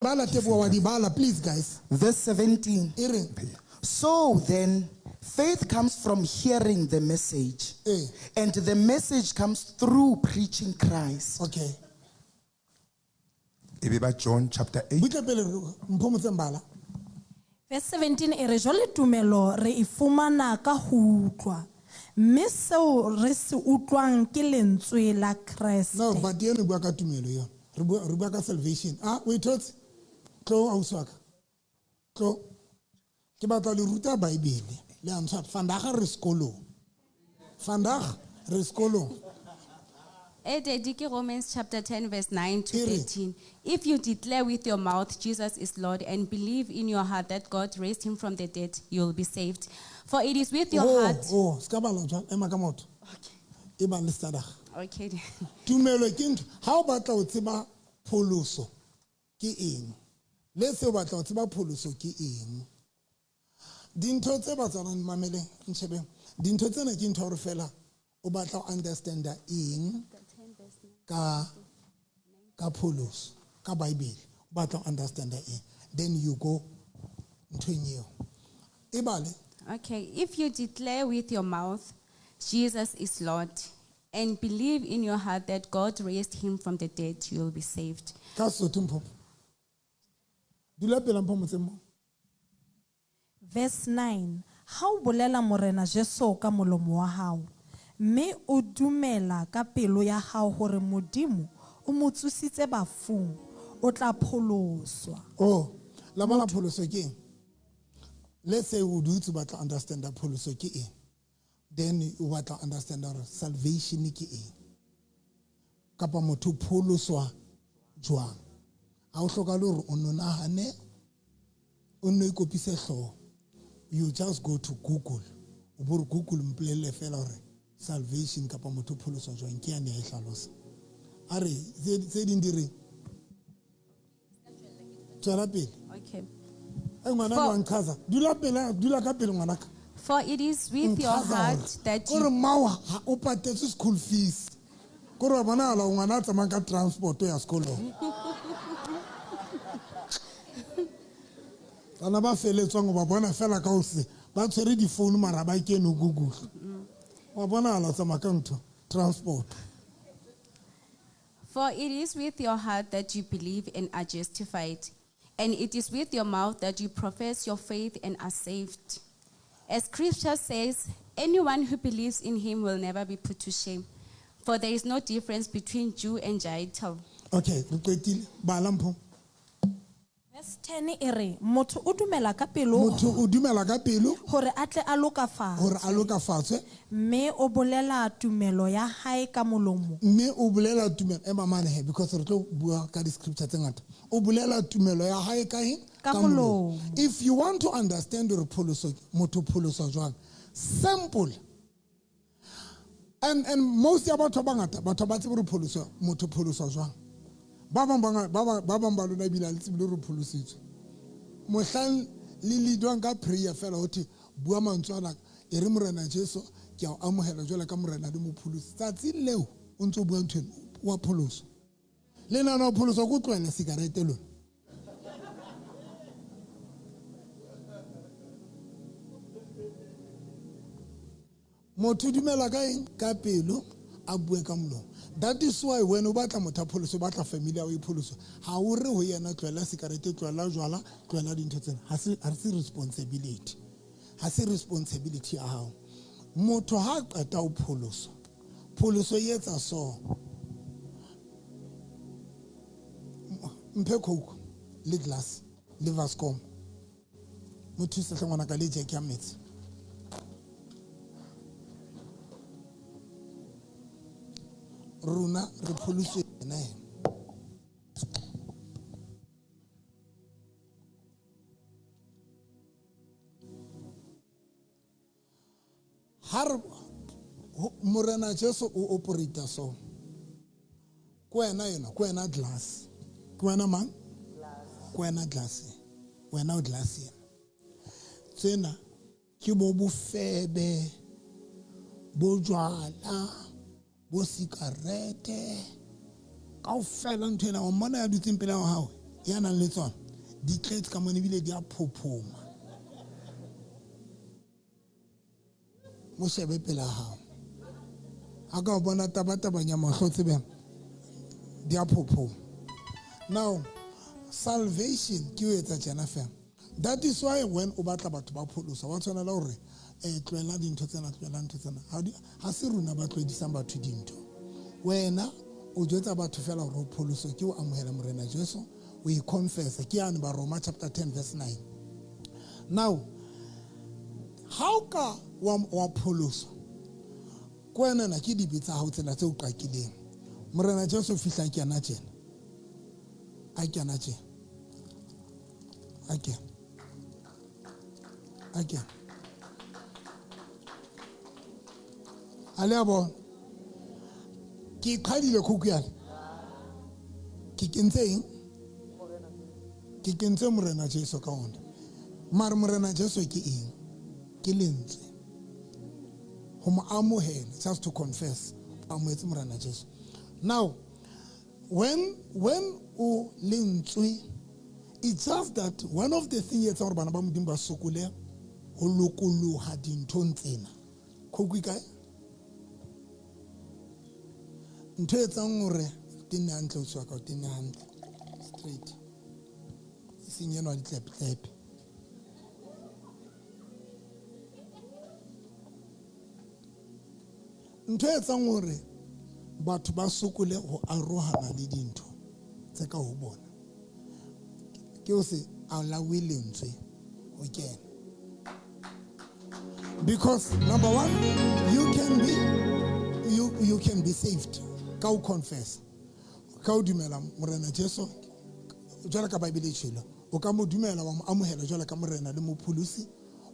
Please, guys. Verse 17. So then, faith comes from hearing the message, and the message comes through preaching Christ. Okay. John chapter 8. Verse 17 e re jole tumelo re e fumana ka ho utlwa mme seo re se utlwang ke lentswe la Kriste. No, but you bua ka tumelo yo. Re bua ka salvation. Wait, tlo auswaka. Tlo ke batla le ruta Bible. Le antsa vandag re skolo. Vandag re skolo. Romans chapter 10 verse 9 to 13. If you declare with your mouth Jesus is Lord and believe in your heart that God raised him from the dead, you will be saved. For it is with your heart. Skabala jwa emakamoto. Okay. Eba le stada. Okay. Tumelo ke ntho. Ha o batla o tseba pholoso ke eng? Le se o batla o tseba pholoso ke eng? Dintho tse batlang mamele ntshebe. Dintho tsena ke ntho re fela o batla o understand eng ka pholoso ka Bible o batla o understand eng, then you go into new. Ibale. Okay, if you declare with your mouth Jesus is Lord and believe in your heart that God raised him from the dead, you will be saved. Verse 9. How bolela morena Jesu ka molomo wa hao mme o dumela ka pelo ya hao hore Modimo o mo tsositse bafung o tla pholoswa. La mala pholoso ke eng? Let's say we do to batla understand that pholoso ke eng. Then you batla understand that salvation ke eng. Kapa motho pholoswa jwang. Ha o hloka le hore o nonahane o no ikopise hloho. You just go to Google. O bo Google mpolelle fela hore salvation kapa motho pholoswa jwang ke ane a ihlalosa. Are se ding dire tswela pele. Okay. For it is with your heart that you school fees. Transport to school. Transport. For it is with your heart that you believe and are justified, and it is with your mouth that you profess your faith and are saved. As Scripture says, anyone who believes in him will never be put to shame, for there is no difference between Jew and Gentile. Okay, Verse 10 e re motho o dumela ka pelo hore atle a lokafatswe mme o bolela tumelo ya hae ka molomo. Mme o bolela tumelo mamane because re tlo bua ka di scripture tse ngata. O bolela tumelo ya hae ka molomo. If you want to understand your pholoso motho pholoso jwang, simple. And most ya batho bangata batho ba tsebe re pholoso motho pholoso jwang. Ba bang ba lona bila le tsebile re pholositswe. Mohlang le lidwang ka prayer fela hothi bua mantswe ana e re morena Jesu ke a amohela jwale ka morena le mopholosi. Tsatsi leo o ntse o bua ntwe wa pholoso. Le nana o pholoso go tlwela cigarette lona. Motho dumela ka pelo a bue ka molomo. That is why when you batla motho pholoso batla familia o ipholoso ha o re ho yena tlwela cigarette tlwela jwala tlwela dintho tsena ha se responsibility ya hao. Motho ha qeta o pholoso yetsa so mphe coke le glass le vascom motho se hlongwana ka le jek ya metsi. Runa re pholoswe ena har morena Jesu o operate so kwena glass kwena man kwena glass wena o glass tsena ke bo bofebe bo jwala bo sikarete ka o fela ntwena o mona ya dutse pele wa hawe ya nang le tsona di tletse ka mone ebile di a phophoma mo shebe pela hao a ka bona tabatabanya mahlo tsebeng di a phophoma. Now salvation ke o etsa tjena fela. That is why when o batla batho ba pholosa wa tshwanela hore tloela dintho tsena ha se rona ba tlodisang batho dintho. Wena o jwetsa batho fela hore o pholoso ke o amohela morena Jesu o e confess ke yana ba Roma chapter 10 verse 9. Now how ka wa pholoso kwena na ke dibetsa ha o tsena tse o qakileng morena Jesu fihla ke yana tjena a ke yana tjena okay ale abo ki qadile khukuyana ki kentseng ki kentse morena Jesu ka ona mar morena Jesu ke eng ke lentswe ho mo amohela just to confess amohetse morena Jesu. Now when o lentswe, it's just that one of the things etsa hore bana ba modimo ba sokole ho lokoloha dinthong tsena khokwi kae ntho etsang hore tenne hantle o tswa ka tenne hantle straight senyeno di tlep ntho etsang hore batho ba sokole ho arohana le dintho tse ka ho bona ke o se alawe lentswe o kena. Because number one, you can be saved. Ka o confess. Ka o dumela morena Jesu jwala ka Bible e tshela. O ka mo dumela wa mo amohela jwala ka morena le mopholosi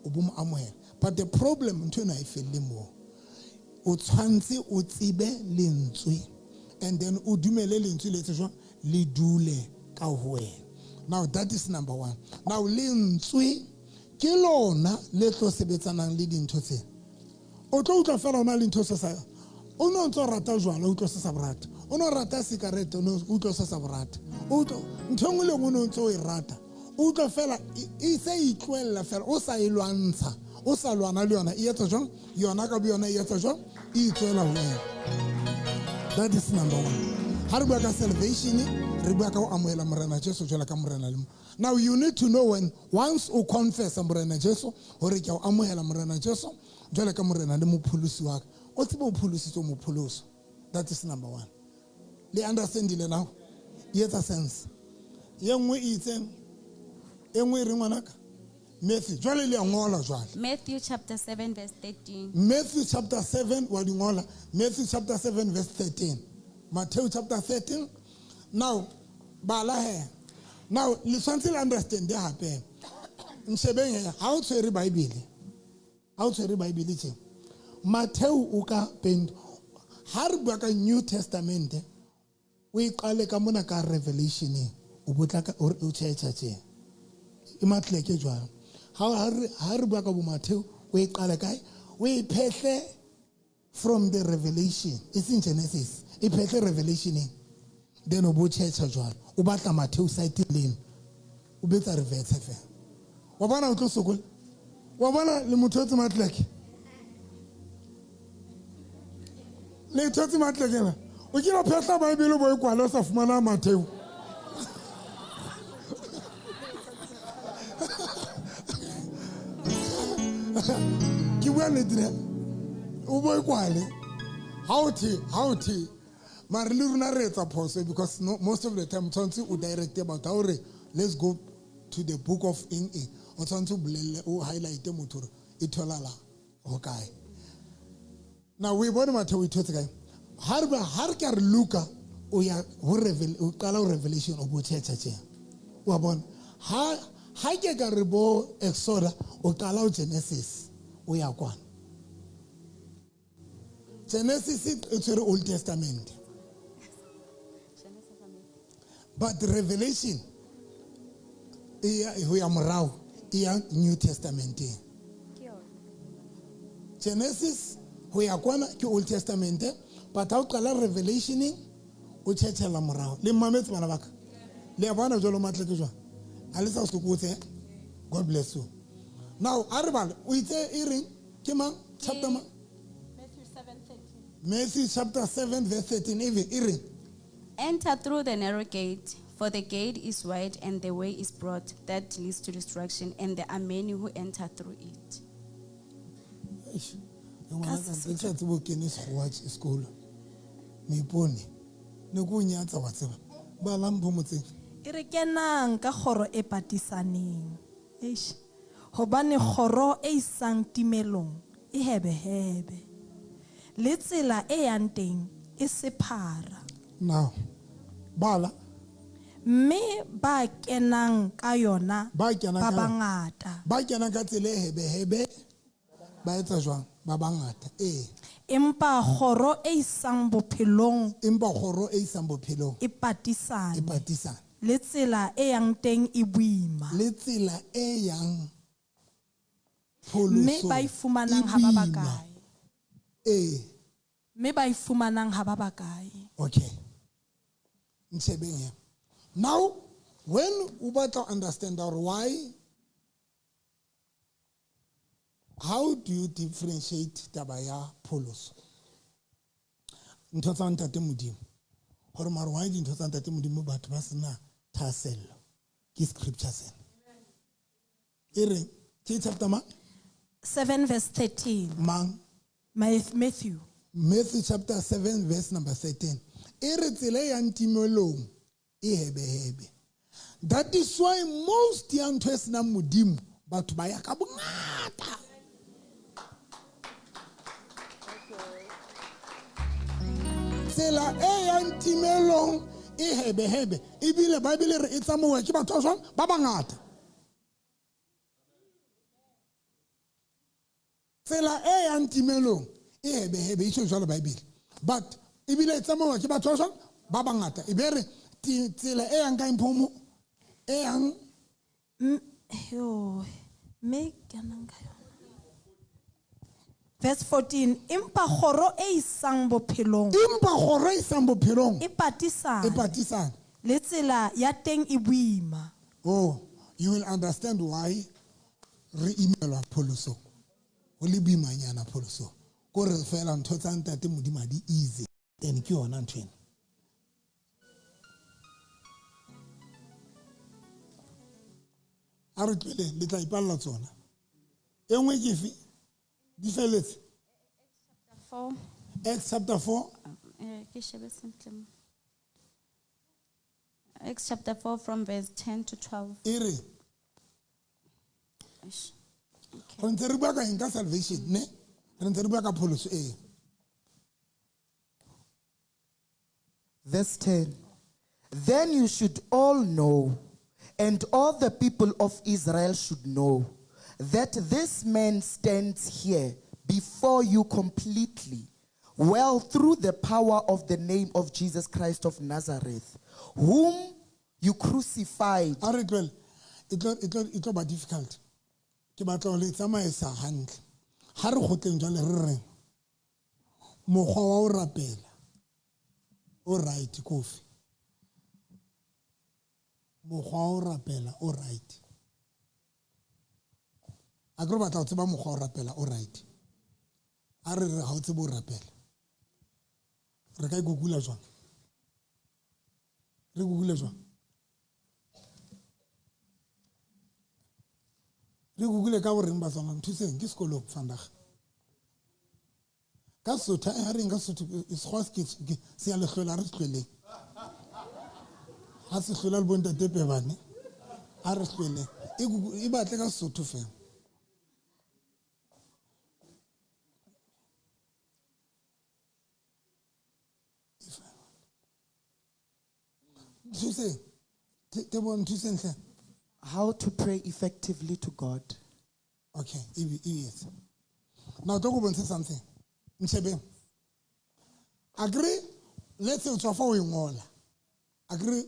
o bo mo amohela. But the problem ntwe na e felle mo. O tshwantse o tsebe lentswe and then o dumele lentswe le tsejwa le dule ka ho wena. Now that is number one. Now lentswe ke lona le tlo sebetsanang le dintho tse o tlo utla fela ona le ntho se sa o no ntse rata jwala o tlo se sa brata o no rata cigarette o no utlo se sa brata o tlo nthongwe le ngwe no ntse o e rata o tlo fela e se e tlwella fela o sa e lwantsha o sa lwana le yona e etsa jwang yona ka bo yona e etsa jwang e tswela ho wena. That is number one. Ha re bua ka salvation re bua ka o amohela morena Jesu jwala ka morena le mo. Now you need to know when once you confess morena Jesu hore ke o amohela morena Jesu jwale ka morena le mopholosi wa ka o tsebe mopholosi tso mopholoso. That is number one. Le understand ile now etsa sense ye nngwe itseng e nngwe re ngwanaka Matthew jwale le ngola jwale Matthew chapter 7 verse 13. Matthew chapter 7 wa di ngola Matthew chapter 7 verse 13 Matthew chapter 13. Now bala he now le tshwantse le understand ya hape nshebeng ha o tshwere Bible tse Matthew o ka pend ha re bua ka New Testament o iqale ka mona ka Revelation o botla ka o tshetsha tse e matle ke jwang ha re bua ka bo Matthew o iqale kae o iphehle from the Revelation it's in Genesis e phehle Revelation then o bo tshetsha jwang o batla Matthew site lane o betsa reverse fe wa bona o tlo sokola wa bona le motho o tsema tleke le tshotse matleke la o kira phehla Bible bo e kwala o sa fumana Matthew ki bua le dire o bo e kwale how to maar le runa re etsa phoso because most of the time tshwantse o direct about how re let's go to the book of NA o tshwantse o bolelle o highlight motho re e tholala ho kae. Now we bone mathe o ithotse kae har ka re Luka o ya ho Revelation o bo tshetsha wa bona ha ke ka re bo Exodus o qala o Genesis o ya kwana Genesis it's the Old Testament. But the Revelation we are morao New Testament. Genesis we are kwana ke Old Testament but how kala Revelation o tshetsela morao le mametsi bana baka Le bona jolo matle ke jwa. Alisa sokotse. God bless you. Now, Aribal, we say hearing, Kima, chapter Matthew 7:13. Matthew chapter 7, verse 13, even hearing. Enter through the narrow gate, for the gate is wide and the way is broad that leads to destruction, and there are many who enter through it. Let's work in this watch school. Niponi. Nukunyatsa watseba. Balamphumutse. E re kenang ka kgoro e patisaneng. Eish. Hobane kgoro e isang timelong e hebehebe. Le tsela e yang teng e sephara. Now, bala. Mme ba kenang ka yona Ba kenang ka ba yona. bangata. Ba kenang ka tsela e hebehebe. Ba etsa jwang? Ba bangata. Empa kgoro e isang bophelong Empa kgoro e isang bophelong e e patisane. patisana. Le tsela e yang teng e boima. Le tsela e yang Mme pholoso. ba ifumanang ha ba bakae. Mme ba ifumanang ha ba bakae. Okay. Nshebeng here. Now, when we batla understand our why, how do you differentiate taba ya pholoso? Ntho tsa ntate modimo. Hore mara why di ntho tsa ntate modimo batho ba sena thasello. Ke scripture sena. Ere ke chapter ma 7 verse 13. mang Matthew. Matthew chapter 7 verse number 13. Ere tsela ya ntimelong e hebehebe. That is why most young twes na modimo batho ba ya ka bongata. Tsela e ya ntimelong e hebehebe ebile Bible re e tsamauwa ke batho ba jwang ba bangata. Tsela e ya ntimelong e hebehebe e tshwe jwalo Bible. But ebile e tsamauwa ke batho ba jwang ba bangata. E be re tsela e yang ka imphomo e yang Me kenang ka yona. Verse 14. Empa kgoro e isang bophelong empa kgoro e isang bophelong e e patisane. patisana. Le tsela ya teng e boima. Oh, you will understand why re imelwa pholoso. Ho le boimanyana pholoso. Ko re fela ntho tsa ntate modimo di easy. Then ke yona ntho ena. A re tlwele le tla ipalla tsona. E nngwe ke fe? Di feletse. 4. Acts chapter 4. Acts chapter 4 from verse 10 to 12. E re Eish. re ntse re bua ka eng ka salvation ne? Re ntse re bua ka pholoso e. Verse 10. Then you should all know, and all the people of Israel should know, that this man stands here before you completely, well through the power of the name of Jesus Christ of Nazareth, whom you crucified. A re tlwele. E tlo ba difficult. Ke batla ho le tsamaisa hantle. Ha re gotleng jwale re reng mokgwa wa o rapela o right kofi. Mokgwa wa o rapela o right. A ke batla ho tseba mokgwa wa o rapela o right. A re ha o tsebe o rapela. Re ka igugula jwang? Re gugule jwang? Re gugule ka boreng ba tsona nthuseng ke sekolo vandag. Ka Sotho ha re nka Sotho is khoske se ya le hlola re hlweleng. Ha se hlola le bontate pebane. Ha re hlweleng. E batle ka Sotho fela. Nthuseng. Te bo nthuseng hle. How to pray effectively to God. Okay, yes. Now talk about something. Mshebe. Agree. Let's say it's for ngola. Agree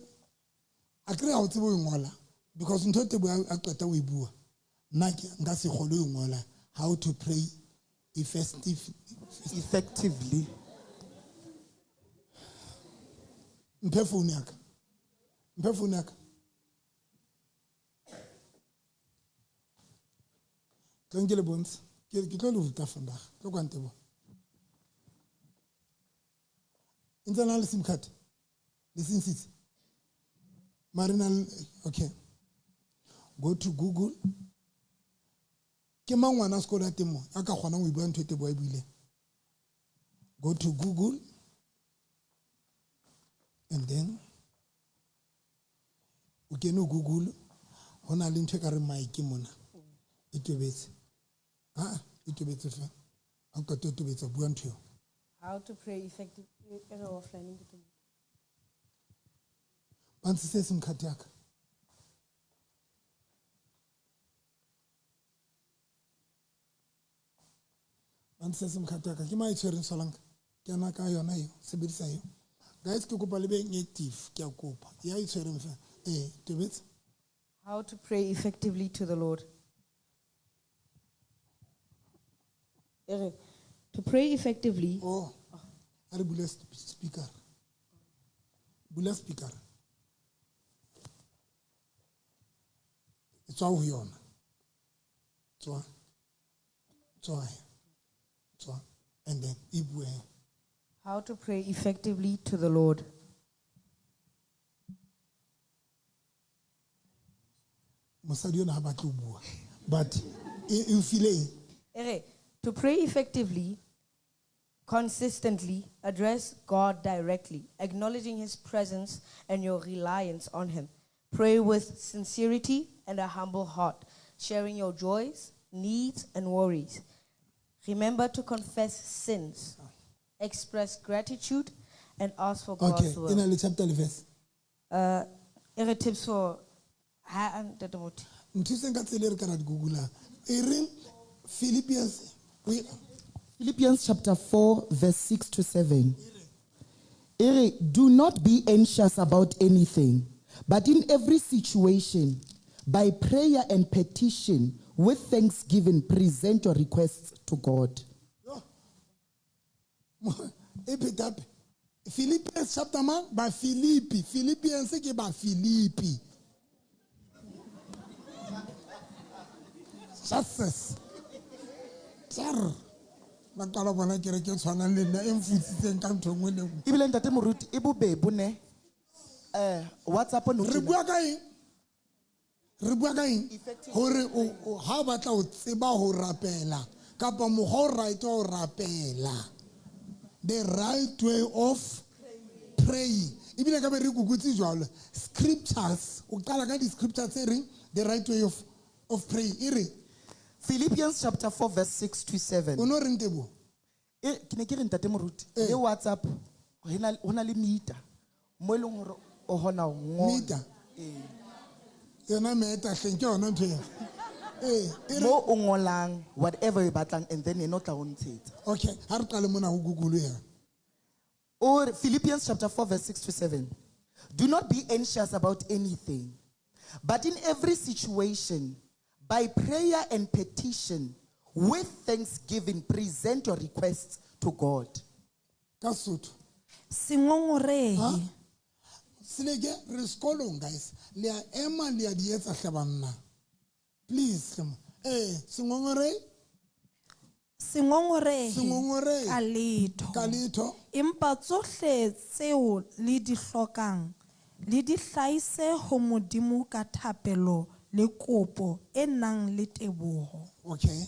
how to ngola because ntote bo a qeta we bua. Nna nka se kholo ngola how to pray effectively. Mphe phone yaka. Tlo nke le bontshe. Ke tlo le ruta vandag. Tlo kwante bo. Internal SIM card. Listen sits. Marinal, okay. Go to Google. Ke mang ngwana sekolo ya temo a ka kgonang ho bua ntho e tebo e buile. Go to Google and then o kene Google hona le ntho e ka re mic mona e tobetse e tobetse fa a ka tobetsa bua ntho How to pray effectively offline. ba ntse SIM card ya ka ba ntse SIM card ya ka ke mai tshwereng solanka ke ana ka yona eo sebedisa eo guys ke kopa le beng active ke a kopa ya itshwereng fa tobetse. How to pray effectively to the Lord. To pray effectively. Oh, are bula speaker. Bula speaker. It's all here. And then Ibwe. How to pray effectively to the Lord. Mosadi yona ha batle ho bua. But you feel To pray effectively, consistently, address God directly, acknowledging His presence and your reliance on Him. Pray with sincerity and a humble heart, sharing your joys, needs, and worries. Remember to confess sins, express gratitude, and ask for God's will. in a chapter verse. Tips for Ntse ka tsele re kana di Google. Philippians Philippians chapter 4, verse 6 to 7. Do not be anxious about anything, but in every situation, by prayer and petition, with thanksgiving, present your requests to God. Philippians chapter man by Philippians ke ba Philippi. Success. Sir. Nakala bona ke re ke tshwana le nna emfutsitseng ka ntho ngwe le ngwe. Ibile ntate moruti e bobebe ne WhatsApp no Re bua ka eng? Re bua ka eng? Hore o ha batla o tseba ho rapela kapa mogho right o rapela. The right way of praying. Ibile ka be re gugutsi jwalo. Scriptures, o qala ka di scriptures tse reng the right way of praying. Ire Philippians chapter 4, verse 6 to 7. ono re ntebo. Ke ne ke re ntate moruti le WhatsApp hona le meter mo e leng hore o hona ho ngola. Meter. Yona meta hleng ke yona ntho ya. Mo o ngolang whatever you batlang and then eno tla o ntshetsa. Okay, ha re qale mona ho Google ya. Or Philippians chapter 4, verse 6 to 7. Do not be anxious about anything, but in every situation, by prayer and petition, with thanksgiving, present your requests to God. Ka Sotho. Singongorehe. Silege re skolong guys. Le a ema le a di etsa hlabanna. Please come. Singongore. Singongorehe. Ka letho. Empa tsohle tseo le di hlokang le di hlaise ho Modimo ka thapelo le kopo e nang le teboho. Okay.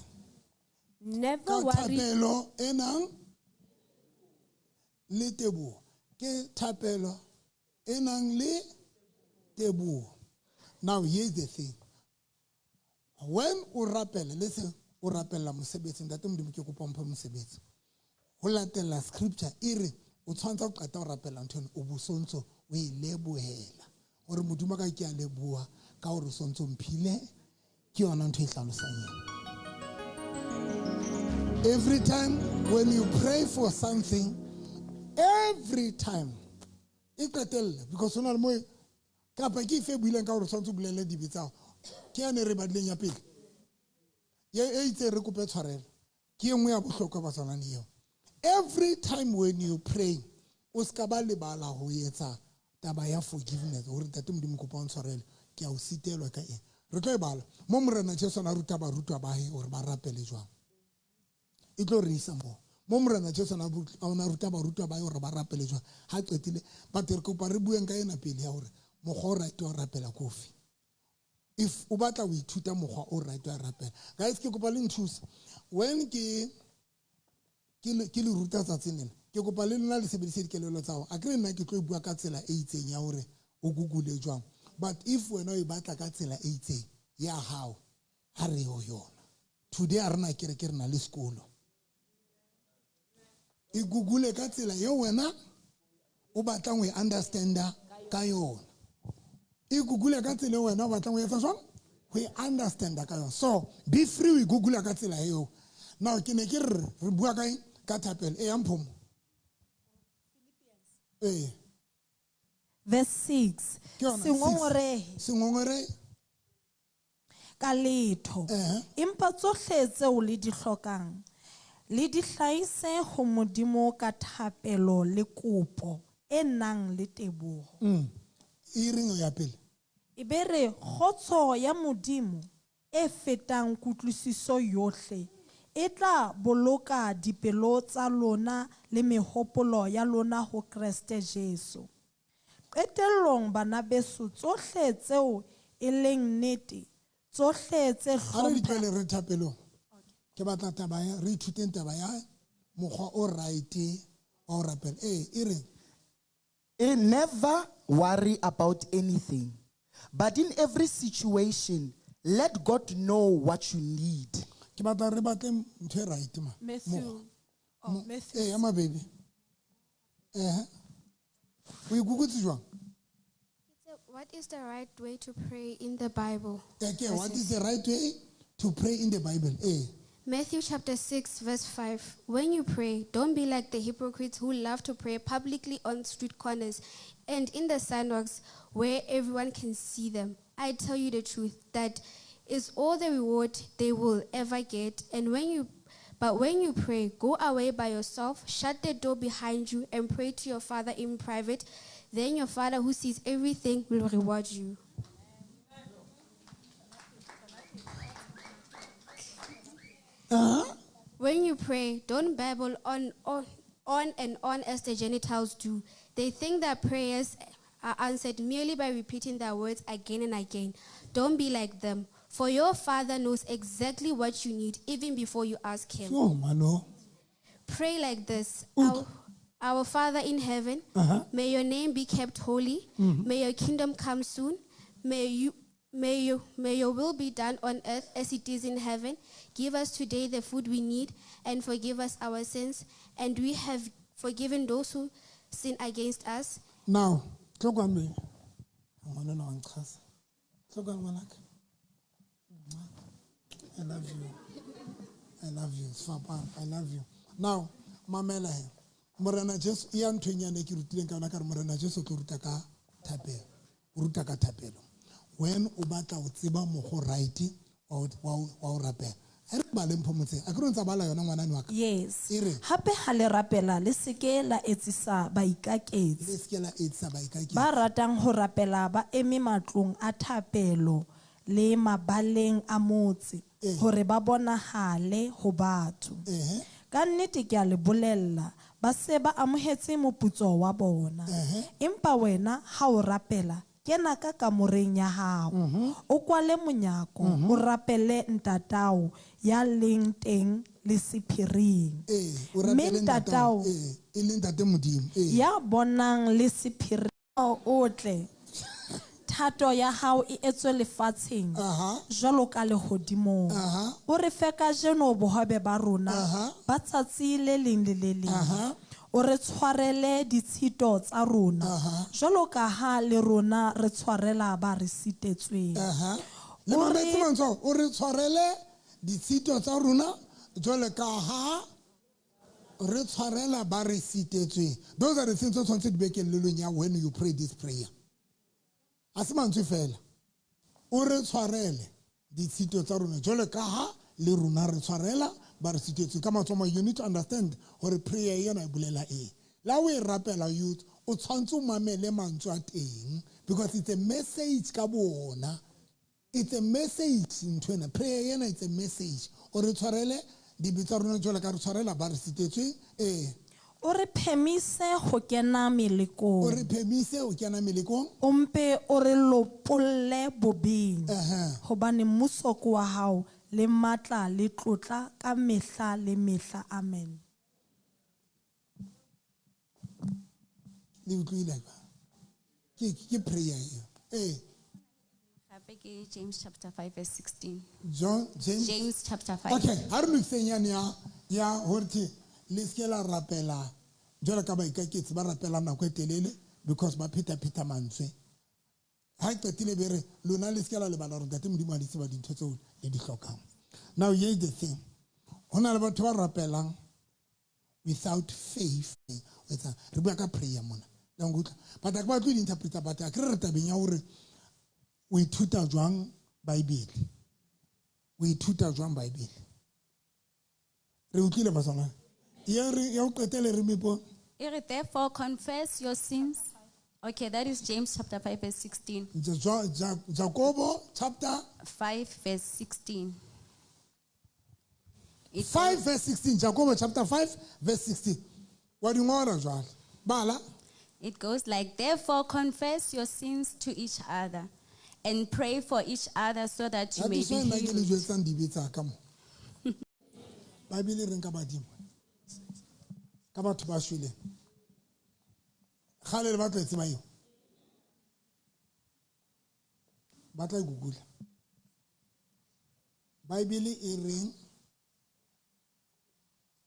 Never Ka worry. thapelo enang le teboho. Ke thapelo enang le teboho. Now here's the thing. When o rapela, listen, o rapela mosebetsi ntate Modimo ke kopa mphe mosebetsi. Ho latela scripture ire o tshwantsa o qeta o rapela ntho o bosontso o e lebohela. Hore Modimo ka ke a leboha ka hore sontso mphile ke yona ntho e hlalosang ena. Every time when you pray for something, every time because ona le mo kapa ke fe buileng ka hore sontso bulele dibetsa ke ane re badleng ya pele ye itse re kope tshwarelo ke engwe ya bohlokwa ba tsona le eo. Every time when you pray o ska ba lebala ho etsa taba ya forgiveness hore tate Modimo kopa o ntshwarele ke a o sitelwa ka eng re tlo e bala mo morena Jesu na ruta barutwa ba hae hore ba rapele jwang e tlo re isa mo morena Jesu na ruta barutwa ba hae hore ba rapele jwang ha qetile ba tere kopa re bueng ka ena pele ya hore mokgwa o right wa rapela kofi if o batla o ithuta mokgwa o right wa rapela guys ke kopa le nthusa when ke le ruta tsatsing lena ke kopa le nna le sebedise dikelelo tsa ho a ke nna ke tlo bua ka tsela e itseng ya hore o google jwang but if wena o batla ka tsela e itseng ya hao ha re yo yona today a rena ke re na le sekolo e google ka tsela ye wena o batlang ho understanda ka yona e google ka tsela wena o batlang ho etsa jwang ho understanda ka yona so be free we google ka tsela eo now ke ne ke re bua ka thapelo e yang phomo verse 6 sengongore ka letho empa tsohle tseo le di hlokang le di hlaise ho modimo ka thapelo le kopo e nang le teboho e reng ya pele e be re kgotso ya modimo e fetang kutlwisiso yohle e tla boloka dipelo tsa lona le mehopolo ya lona ho Kriste Jesu qetellong bana beso tsohle tseo e leng nnete tsohle tse ha re tlele re thapelong ke batla taba ya re ithuteng taba ya mokgwa o right wa rapela e reng Never worry about anything, but in every situation, let God know what you need. Ke batla re batle ntho e right ma Matthew ama baby o igugutse jwang What is the right way to pray in the Bible? okay what is the right way to pray in the Bible Matthew chapter 6 verse 5. When you pray, don't be like the hypocrites who love to pray publicly on street corners and in the sidewalks where everyone can see them. I tell you the truth, that is all the reward they will ever get. But when you pray, go away by yourself, shut the door behind you, and pray to your Father in private. Then your Father who sees everything will reward you. When you pray, don't babble on and on as the Gentiles do. They think that prayers are answered merely by repeating their words again and again. Don't be like them, for your Father knows exactly what you need even before you ask Him. oh mano Pray like this. Our Father in heaven, may your name be kept holy. May your kingdom come soon. May your will be done on earth as it is in heaven. Give us today the food we need, and forgive us our sins, and we have forgiven those who sin against us. now tlokwa mme ngwana na nqhasa tlokwa ngwanaka I love you Sfapa I love you now mamela he morena Jesu ya ntwenyane ke rutileng ka ona ka re morena Jesu ke ruta ka thapelo when o batla o tseba mogho right wa o rapela re ba le mpho motseng a ke re ntsa bala yona ngwana wa ka yes e re hape ha le rapela le seke la etsisa baikaketsi le skela etsa ba ikake ba ratang ho rapela ba eme matlong a thapelo le mabaleng a motse hore ba bonahale ho batho ka nnete ke a le bolella ba se ba amohetse moputso wa bona empa wena ha o rapela kena ka kamoreng ya hao o kwale monyako o rapele ntatao ya leng teng le sephiring o rapele ntatao e le ntate modimo ya bonang le sephiring o tle thato ya hao e etswe lefatsheng jwalo ka lehodimong o re fe kajeno bohobe ba rona ba tsatsi le leng le le leng o re tshwarele ditshito tsa rona jwalo ka ha le rona re tshwarela ba re sitetsweng le mametse mantsho o re tshwarele ditshito tsa rona jwalo ka ha re tshwarela ba re sitetsweng those are the things o tshwanetse di be kelelong ya when you pray this prayer a se mantswe fela o re tshwarele ditshito tsa rona jwalo ka ha le rona re tshwarela ba re sitetsweng ka matsomo you need to understand gore prayer yena e bolela eng la o e rapela youth o tshwanetse o mamele mantswe a teng because it's a message ka bona It's a message ntwena. Prayer yena it's a message. O re tshwarele di bitsa rona jwale ka re tshwarela ba re sitetswe o re phemise go kena o melekong re phemise o kena melekong o mpe o re lopolle bobeng gobane mmuso ke wa gago le maatla le tlotla ka mehla le mehla amen le utlwile ba ke prayer eo Gape ke James chapter 5 verse 16. James James chapter 5. okay ha re lokiseng yane ya horti le ske la rapela jwale ka ba ikaketse ba rapela nako e telele because ba pheta mantswe ha qetile be re lona le ske la le bana re ntate modimo a di tseba dintho tseo le di hlokang now here's the thing hona le batho ba rapelang without faith re bua ka prayer mona la ngutla but a ba tlo di interpreta but a re tabeng ya hore o ithuta jwang Bible o ithuta jwang Bible re utlile ba sona ya o qetele re mepo Therefore confess your sins. Okay, that is James chapter 5 verse 16. Jacobo chapter 5 verse 16. 5 verse 16 Jacobo chapter 5 verse 16 wa di ngora jwale bala It goes like, therefore confess your sins to each other and pray for each other so that you may be ke le healed. jwetsang di betsa ka mo Bible re nka badimo ka batho ba shwele khale le batla tseba yo batla google Bible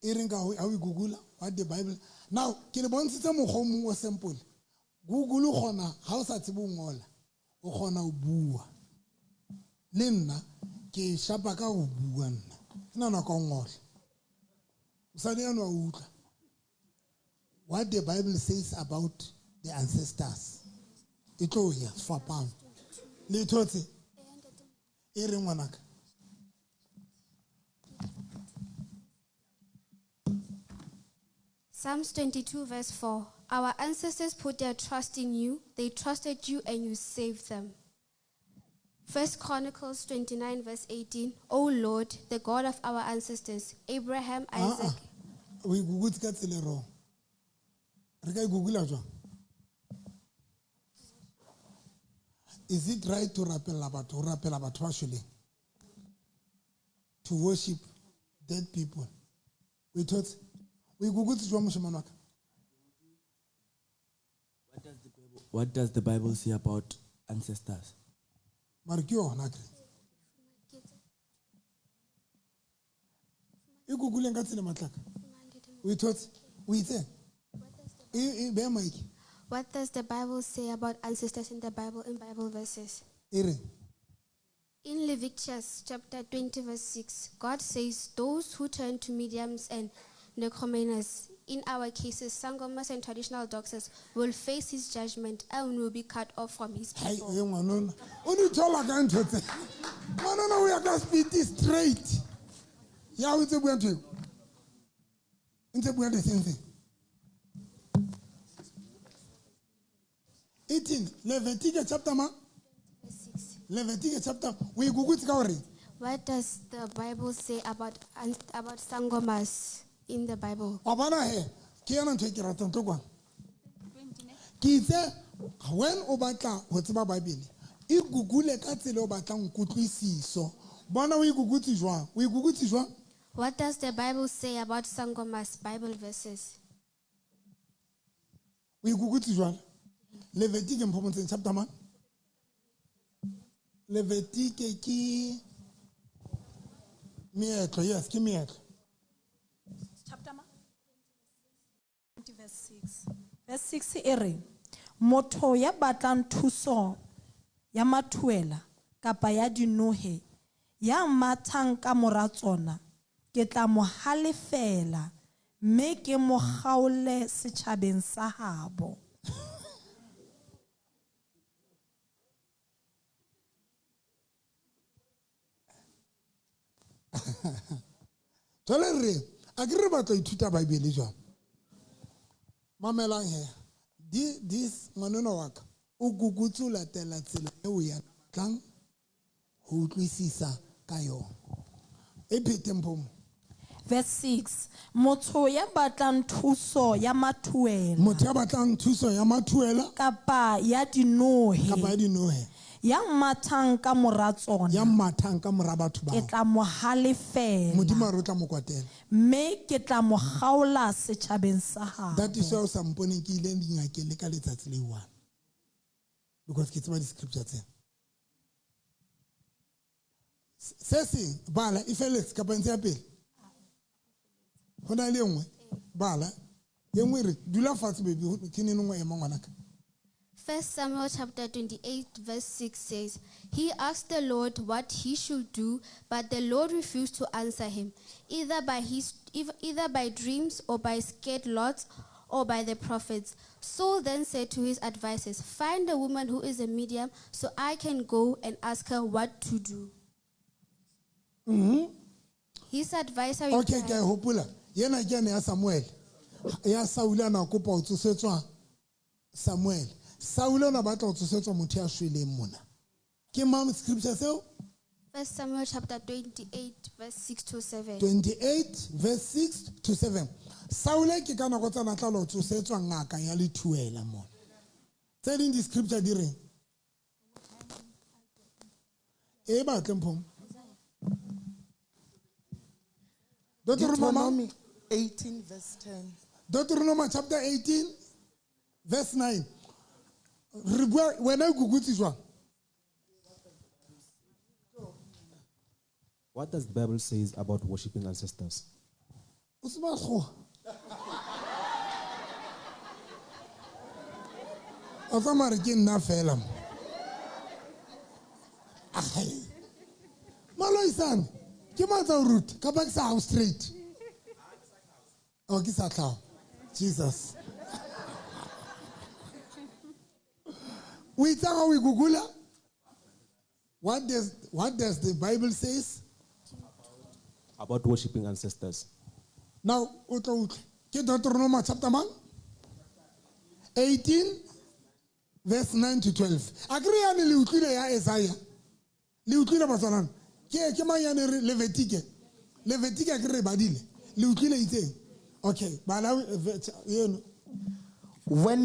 e reng ka ha o google what the Bible now ke le bontshitse mogomong o simple google gona ha o sa tsebe o ngola o gona o bua le nna ke shapa ka go bua nna ina na ka ngola usane yana utla what the Bible says about the ancestors e tlo ya fapang le thotse e reng ngwanaka Psalms 22 verse 4. Our ancestors put their trust in you. They trusted you and you saved them. 1 Chronicles 29 verse 18. O Lord, the God of our ancestors, Abraham, Isaac. we google ka tsele ro re ka google jwa is it right to rapela batho ba shweleng to worship dead people we thought we google jwa moshemane wa ka What does the Bible say about ancestors? mara ke yona kre e google ka tsele matlaka we thought we itse e be mike What does the Bible say about ancestors in the Bible, in Bible verses? e re In Leviticus chapter 20 verse 6, God says, those who turn to mediums and necromancers, in our cases, sangomas and traditional doctors, will face his judgment and will be cut off from his hai people. e ngwanona o di thola ka ntho tse ngwanona o ya ka speed straight ya o tse bua ntho ntse bua the same thing 18 Leviticus chapter ma Verse 6. Leviticus chapter we gugutse ka hore What does the Bible say about sangomas in the Bible? wa bona he ke yana ntho e ke ratang tlo kwa ke itse when o batla ho tseba Bible e gugule ka tsele o batlang kutlwisiso bona o igugutse jwang What does the Bible say about sangomas? Bible verses. o igugutse jwang Leviticus mphomotseng chapter man Leviticus ke meetlo yes ke meetlo chapter 20 verse 6 verse 6 e re motho ya batlang thuso ya mathuela kapa ya dinohe ya mathang ka mora tsona ke tla mo halefela mme ke mo gaole setšhabeng sa habo jwale re a ke re batla ithuta Bible jwang mamelang he this ngwanona wa ka o gugutse o latela tsela e o ya batlang ho utlwisisa ka yona. E phete Mphomo. Verse 6. Motho ya batlang thuso ya mathuela Motho ya batlang thuso ya mathuela kapa ya dinohe kapa ya dinohe ya mmathang ka mora tsona ya mmathang ka mora batho ke bao. tla mo halefela Modimo a re o tla mo kwatela. mme ke tla mo kgaola setjhabeng sa That is hao. why o sa mponeng ke ile dingakeng le ka letsatsi le one. Because ke tseba di-scripture tsena. Se seng bala e feletse kapa ntse ya pele. Ho na le e nngwe bala e nngwe e re dula fatshe baby ke ne nngwe e mo ngwanaka. 1 Samuel chapter 28 verse 6 says, He asked the Lord what he should do, but the Lord refused to answer him, either by dreams or by scared lots or by the prophets. Saul then said to his advisors, Find a woman who is a medium so I can go and ask her what to do. His advisor Okay, replied, ke a e hopola. Yena ke ene ya Samuel. Ya Saul ana kopa ho tsosetswa Samuel. Saul ona batla ho tsosetswa motho ya shweleng mona. Ke mang scripture seo? 1 Samuel chapter 28 verse 6 to 7. 28 verse 6 to 7. Saul ke ka nako tsa natla lo tsosetswa ngaka ya lethuela mona. Tse ding di scripture di reng? E ba tlempong. Deuteronomy 18 verse 10. Deuteronomy chapter 18 verse 9. Re bua wena o gugutsi jwang? What does the Bible say about worshiping ancestors? O se ba go. O tsa mare ke nna fela mo. Ai. Maloisane, ke matsa o root, ka ba ke sa house straight. O ke sa tlao. Jesus. O itse ga o igugula? What does the Bible says? About worshiping ancestors. Now, o tla utlwe. Ke Deuteronomy chapter man? 18 verse 9 to 12. Agree yani le utlwile ya Isaiah. Le utlwile batswanana. Ke mang ya ne re Levitique. Levitique ke re badile. Le utlwile itseng. Okay, bala yeno. When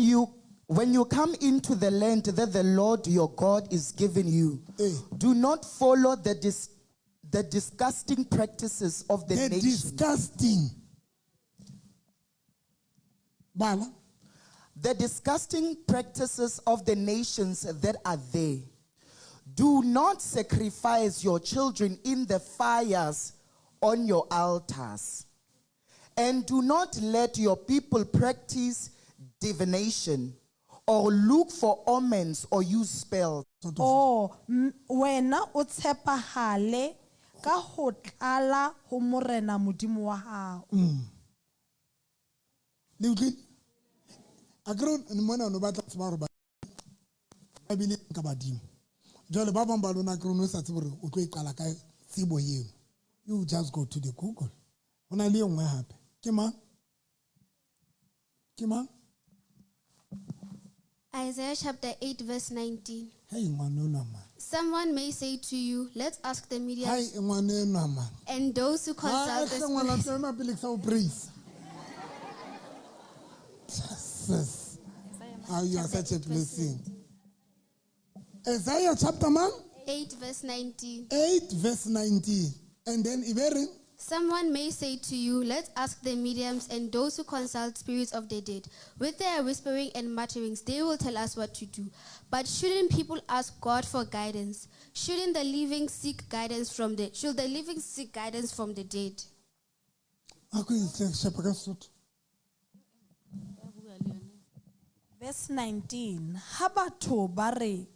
you come into the land that the Lord your God is giving you, Eh. do not follow the disgusting practices of the The nation. disgusting. Bala. The disgusting practices of the nations that are there. Do not sacrifice your children in the fires on your altars. And do not let your people practice divination or look for omens or use spells. Wena o tshepahale ka ho tlala ho morena modimo wa hao. Le utlwile? Akere mona no batla tseba hore ba bile ka badimo. Jwale ba bang ba lona akere no sa tsebe hore o tlo iqala ka tsebo eo. You just go to the Google. Hona le engwe hape. Ke mang? Ke mang? Isaiah chapter 8 verse 19. Hey ngwanona man. Someone may say to you, Let's ask the media Hai ngwanena man. and those who Ah, consult the ngwana spirits. tsena pele sa o praise. Jesus. How you are such a blessing. Isaiah chapter man 8 verse 19. 8 verse 19. And then Iberi. Someone may say to you, Let's ask the mediums and those who consult spirits of the dead. With their whispering and mutterings, they will tell us what to do. But shouldn't people ask God for guidance? Should the living seek guidance from the dead? Verse 19. Ha batho ba re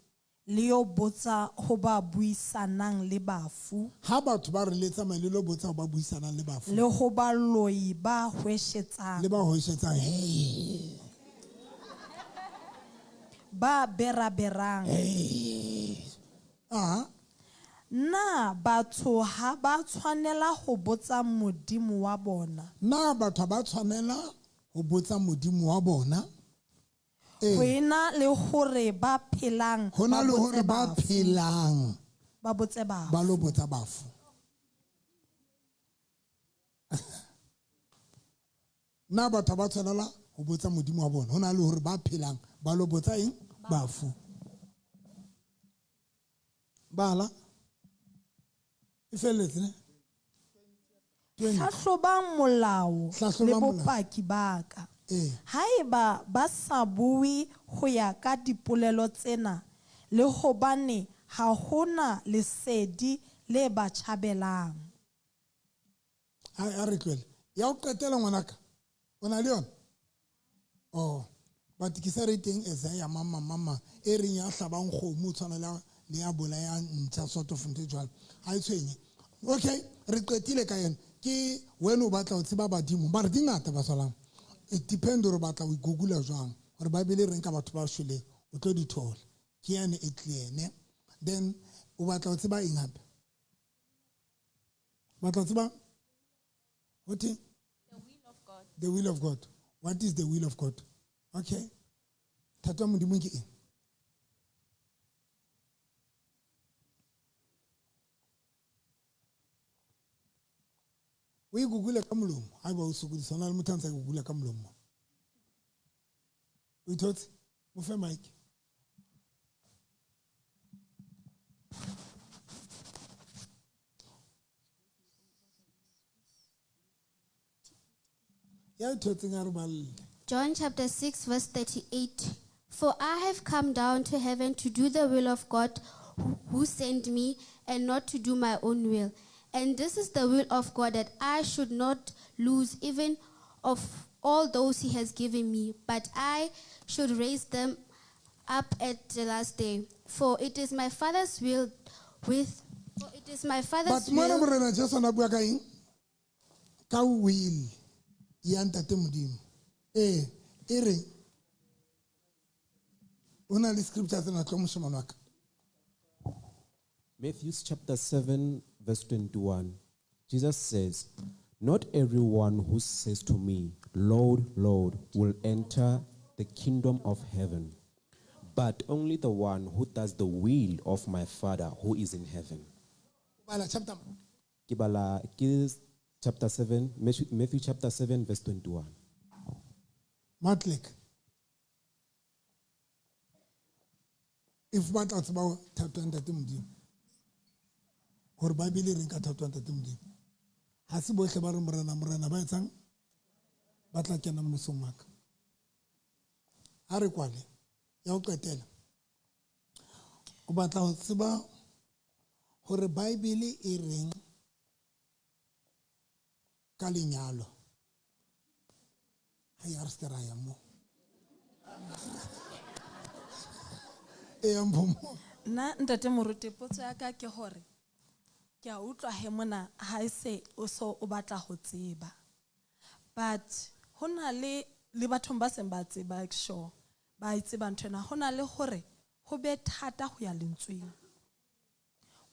le yo botsa ho ba buisanang le bafu Ha batho ba re letsa mai le lo botsa ho ba buisanang le bafu le ho ba loi ba hweshetsang le ba hoishetsang hey ba beraberang na batho ha ba tshwanela ho botsa modimo wa bona na batho ba tshwanela ho botsa modimo wa bona ho ena le hore ba phelang hona ba le botse hore ba bafu. phelang ba botse bafu. ba lo botsa bafu. Na batho ba tshwanela ho botsa modimo wa bona, hona le hore ba phelang ba lo botsa eng bafu. Bala e felletse ne 20. Hlahlobang molao le Hlahlobang molao. bopaki ba ka. Eh. Haeba ba sa bue ho ya ka dipolelo tsena le hobane ha hona lesedi le ba tjhabelang. A re tlwele ya o qetela ngwanaka o na le yona. Oh, but ke sa re teng Isaiah mama e reng ya hlabang kgomo tshwana le ya bolayang ntja sort of ntse jwalo ha e tshwenye. Okay, re qetile ka yena ke wena o batla ho tseba badimo ba re dingata ba solang. It depends hore batla o Google jwang hore Bible reng ka batho ba shweleng o tlo di thola ke yane e clear ne. Then o batla ho tseba eng hape batla ho tseba what is The will of God. the will of God. What is the will of God? Okay. Thato modimo ke eng? O e Google ka molomo ha ba o sokodisa na le motho a ntse a Google ka molomo. O ithotse mo fe mic. Ya ithotse nga re balle. John chapter 6, verse 38. For I have come down to heaven to do the will of God who sent me, and not to do my own will. And this is the will of God, that I should not lose even of all those he has given me, but I should raise them up at the last day. For it is my Father's will But mona morena Jesu na bua ka eng? Ka will ya ntate modimo. E reng ona le scripture tsena tlo moshemane wa ka. Matthew chapter 7, verse 21. Jesus says, "Not everyone who says to me, 'Lord, Lord,' will enter the kingdom of heaven, but only the one who does the will of my Father who is in heaven." Bala chapter Chapter 7, Matthew chapter 7, verse 21. Matlek. If batla o tseba thato ya ntate modimo. Hore Bible reng ka thato ya ntate modimo. Ha se bohle ba re morena ba etsang batla kena mmusong wa ka. Ha re kwale ya o qetela. O batla ho tseba hore Bible e reng ka lenyalo. Ha ya re se ra ya mo. E ya mpomo. Nna ntate moruti potso ya ka ke hore ke a utlwa he mona ha e se o so o batla ho tseba, but hona le bathong ba seng ba tseba sure ba itse ba ntwana hona le hore ho be thata ho ya lentsweng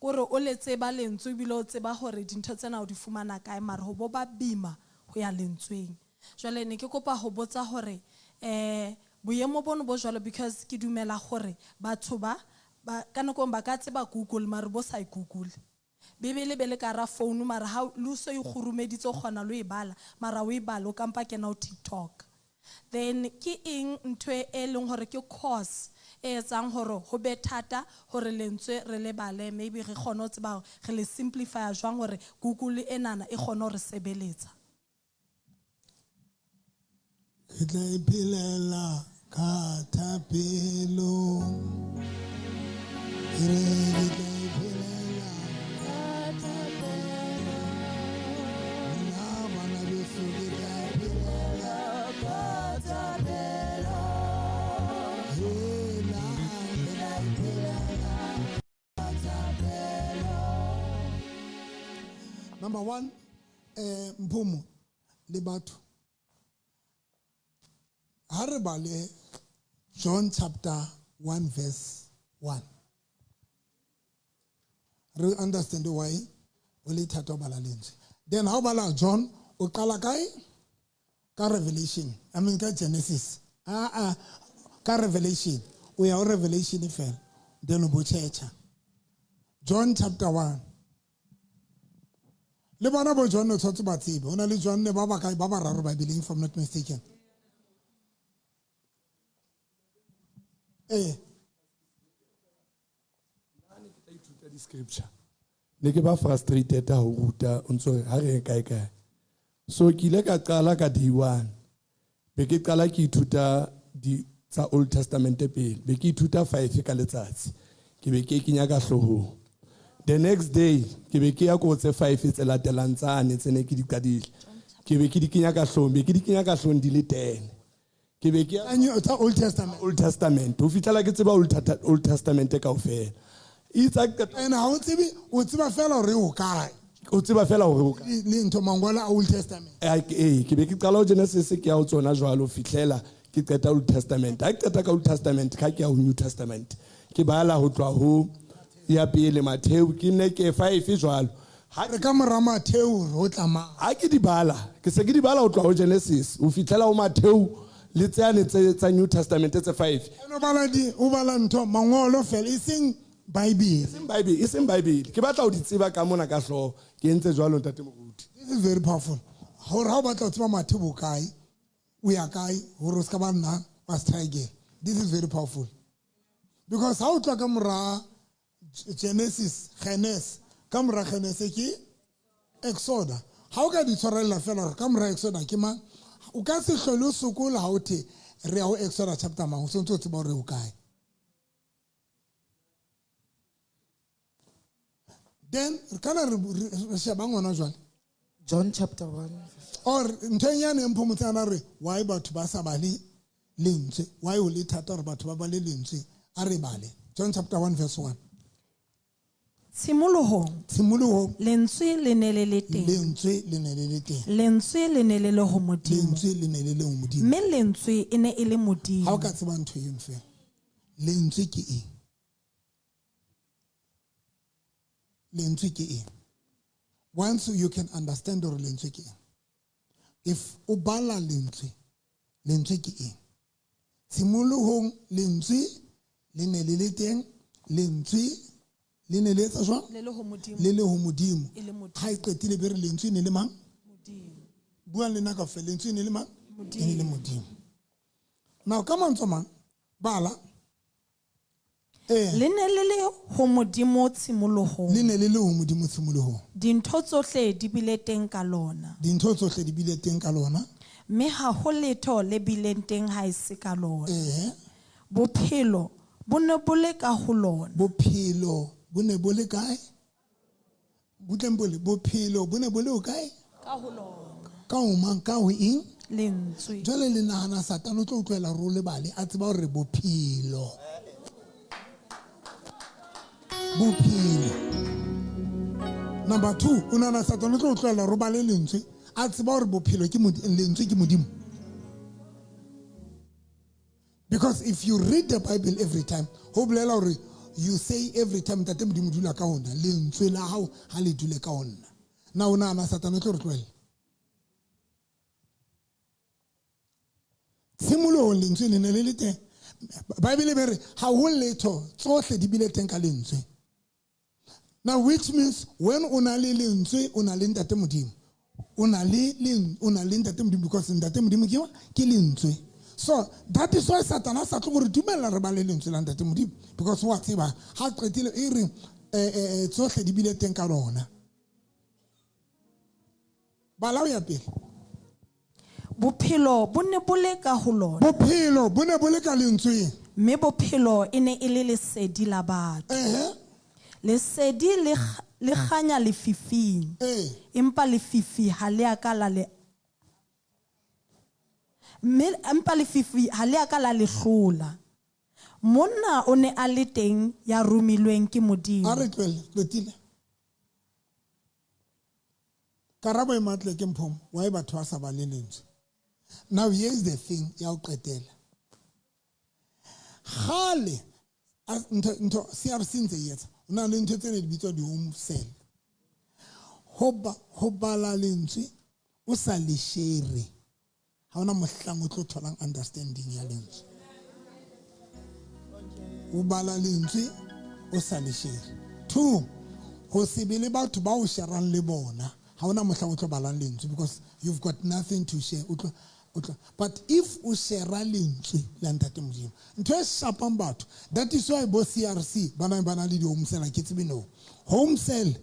kore o le tseba lentswe bile o tseba hore dintho tsena o di fumana kae mara ho bo ba bima ho ya lentsweng. Jwale ne ke kopa ho botsa hore boemo bono bo jwalo because ke dumela hore batho ba ka nako ba ka tseba Google mara bo sa Google. Bibele be le ka ra phone mara ha lu so e khurumeditse o kgona lo e bala mara o e bala o kampa kena o TikTok. Then ke eng ntwe e leng hore ke course e etsang hore ho be thata hore lentswe re le bale maybe re kgone ho tseba re le simplify jwang hore Google enana e kgone ho re sebeletsa. Ke tla iphelela ka thapelo. Ke tla iphelela ka thapelo. Nna bana beso ke tla iphelela ka thapelo. Hela ke tla iphelela ka thapelo. Number 1, Mphomo le batho. Haribale, John chapter 1 verse 1. Re understand why only thato bala lentswe. Then how bala John o qala kae? Ka Revelation. I mean ka Genesis. Ka Revelation. O ya o Revelation fela. Then o bo checha. John chapter 1. Le bona bo John o tshotse ba tsebe. Ona le John ne ba ba kae ba bararo Bible if I'm not mistaken. The scripture. Ne ke ba frustrated ha o ruta o ntso ha re kae kae. So ke ile ka qala ka day 1. Be ke qala ke ithuta di tsa Old Testament pele. Be ke ithuta 5 ka letsatsi. Ke be ke kenya ka hlohong. The next day ke be ke ya ko tse 5 tse latelang tsane tsene ke di qadile. Ke be ke di kenya ka hlohong, be ke di kenya ka hlohong di le 10. Ke be ke Tsa Old Testament. Old Testament. O fitla ke tseba Old Testament ka ofela. It's like And how o tseba fela hore o kae. o tseba fela hore o ka Le ntho mangwala a Old Testament. ke be ke qala ho Genesis ke ya ho tsona jwalo fitlela ke qeta Old Testament ha ke qeta ka Old Testament ka ke ya ho New Testament ke bala ho tloha ho ya pele Matthew ke ne ke 5 jwalo Re ka mora Matthew ho tla mang. ha ke di bala ke se ke di bala ho tloha ho Genesis o fitlela ho Matthew le tsane tsa New Testament tse 5 O bala ntho mangolo fela iseng Bible. iseng Bible ke batla ho di tseba ka mona ka hloho ke entse jwalo ntate moruti. This is very powerful. Hore ha o batla ho tseba Matthew bo kae o ya kae hore o ska ba nna wa try again. This is very powerful. Because ha o tla ka mora Genesis ka mora Genesis ke Exodus. Ha o ka di tshwarella fela hore ka mora Exodus ke mang o ka se hlole o sokola ha o the re ya ho Exodus chapter mang o sontse o tseba hore o kae. Then kana re sheba ngwana jwale John chapter 1. or ntonyane emphomotsana re why batho ba sa bale lentswe why o le thata re batho ba bale lentswe a re bale John chapter 1 verse 1 tshimolohong lentswe le ne le le teng lentswe le ne le le teng lentswe le ne le le ho modimo lentswe le ne le le ho modimo mme lentswe e ne e le ha o modimo ka tseba ntho eno fela lentswe ke eng lentswe ke eng once you can understand hore lentswe ke eng if o bala lentswe ke eng tshimolohong lentswe le ne le le teng lentswe le ne le etsa jwang le le ho modimo le le ho modimo E le modimo. ha e qetile be re lentswe ne le mang buang le nna ka fe lentswe ne le mang e ne le modimo now ka mantswe mang bala le ne le le ho modimo tshimolohong le ne le le ho modimo tshimolohong dintho tsohle di bile teng ka lona dintho tsohle di bile teng ka lona mme ha ho letho le bileng teng ha e se ka lona eh bophelo bo ne bo le ka ho lona bophelo bo ne bo le kae bophelo bo ne bo le ho kae ka ho lona ka ho mang ka ho eng lentswe jwale le nahana satane o tlo utlwela ro le bale a tseba hore bophelo number 2 o nahana satane o tlo utlwela ro bale lentswe a tseba hore bophelo ke lentswe ke modimo because if you read the Bible every time ho bolela hore you say every time tate modimo dula ka hona lentswe la hao ha le dule ka hona na o nahana satane o tlo re tlohela tshimoloho lentswe le ne le le teng Bible e re ha ho letho tsohle di bile teng ka lentswe now which means when una le lentswe una le ntate modimo una le ntate modimo because ntate modimo ke lentswe so that is why Satan sa tlo re dumella re ba le lentswe la ntate modimo because wa tseba ha qetile e re tsohle di bile teng ka lona bala o ya pele bophelo bo ne bo le ka ho lona bophelo bo ne bo le ka lentswe mme bophelo e ne e le lesedi la batho lesedi le kganya lefifing empa lefifi ha le aka la le mme empa lefifi ha le aka la le hlola monna o ne a le teng ya romilweng ke modimo a re tlotile karabo e matle ke mphomo wa e batho ba sa ba le lentswe now here's the thing ya o qetela khale ntho CRC ntse yetsa ona le ntho tse ne di bitswa di home cell ho bala lentswe o sa le share ha ona mohlang o tlo tholang understanding ya lentswe o bala lentswe o sa le share 2 ho se be le batho ba o sharang le bona ha ona mohla o tlo balang lentswe because you've got nothing to share. But if o share lentswe la ntate Modimo ntho e shapang batho, that is why bo CRC bana le di home cell ke tsebe no home cell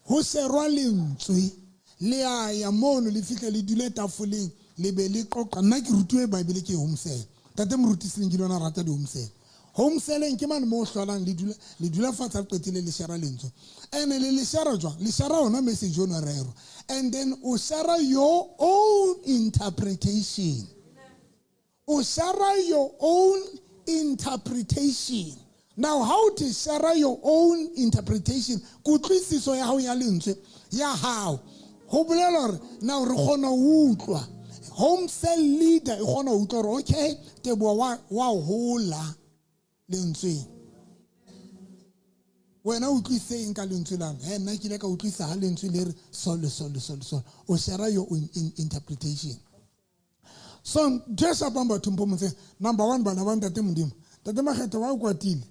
ho sherwa lentswe le a ya mono le fitla le dule tafoleng le be le qoqa. Nna ke rutwe Bible ke home cell, tate morutisi ke lona rata di home cell. Home selling ke man mo hlolang le dula fatsa qetile le share lentswe ene le share jwa le share ona message ona rero, and then o share your own interpretation. O share your own interpretation. Now how to share your own interpretation kutlwisiso ya hao ya lentswe ya hao ho bolela hore now re kgona ho utlwa. Home cell leader e kgona ho utlwa hore okay Teboa wa hola lentswe wena o tlise eng ka lentswe lana nna ke le ka utlwisa ha lentswe le re sol o share your interpretation. So just about batho mo tse number 1 bana ba ntate Modimo tate Makgetho wa o kwatile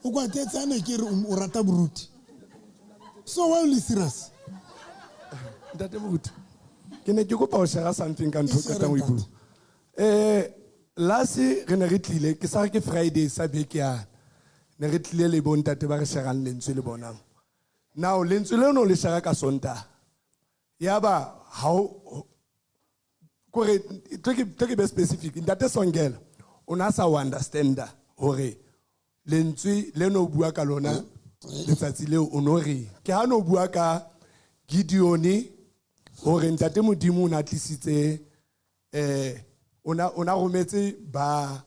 o kwatetse ane ke re o rata boruti, so why you serious ntate Moruti ke ne ke kopa o share something ka ntho ka tang o ibu last re ne re tlile ke sa ke Friday sa beke ya ne re tlile le bon tate ba re shareang lentswe le bonang. Now lentswe le no le share ka Sontaga yaba how kore to be specific ntate Songela ona sa understand hore lentswe le no bua ka lona letsatsi le o no re ke ha no bua ka Gideon hore ntate Modimo o na tlisitse ona rometse ba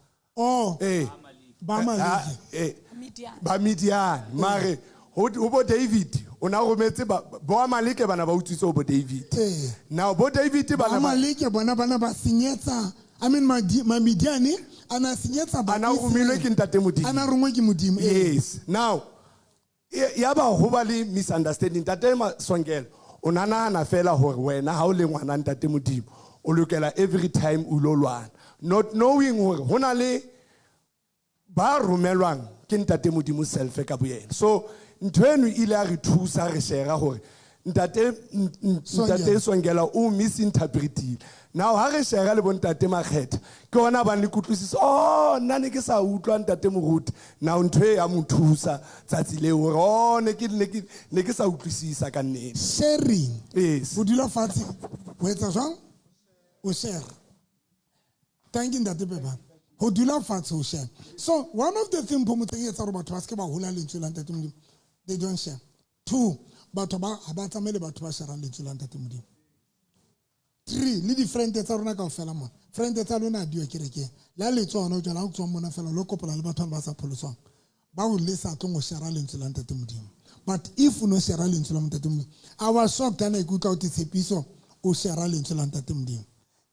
ba Midian mare ho bo David ona rometse bo Amaleke bana ba utswitse bo David. Now bo David bana Amaleke bona ba senyetsa ma Midian ana senyetsa ba ana romilwe ke ntate Modimo ana rongwe ke Modimo. Yes. Now yaba ho ba le misunderstanding tate Songela ona nahana fela hore wena ha o le ngwana ntate Modimo o lokela every time o lo lwana, not knowing hore hona le ba romelwang ke ntate Modimo self ka boyena. So ntwenu ile a re thusa re share hore ntate Songela o misinterpretile. Now ha re share le bontate Makgetho ke ona ba le kutlwisisa nna ne ke sa utlwa ntate Moruti. Now ntwe ya mo thusa tsatsi le hore ne ke sa utlwisisa ka nnete. Sharing, yes, o dula fatshe o etsa jwang o share. Thank you ntate Beba ho dula fatshe o share. So one of the things pomotse e etsa hore batho ba se ke ba hola lentswe la ntate Modimo, they don't share. 2, batho ba ha ba tsamele batho ba share lentswe la ntate Modimo. 3, le di friend tsa rona ka ofela mona friend tsa lona dio kereke la le tsona o tsala o tswa mona fela lo kopola le batho ba sa pholoswang ba o le sa tlo share lentswe la ntate Modimo. But if no share lentswe la ntate Modimo, I was shocked ana ikutla o Tshepiso o share lentswe la ntate Modimo.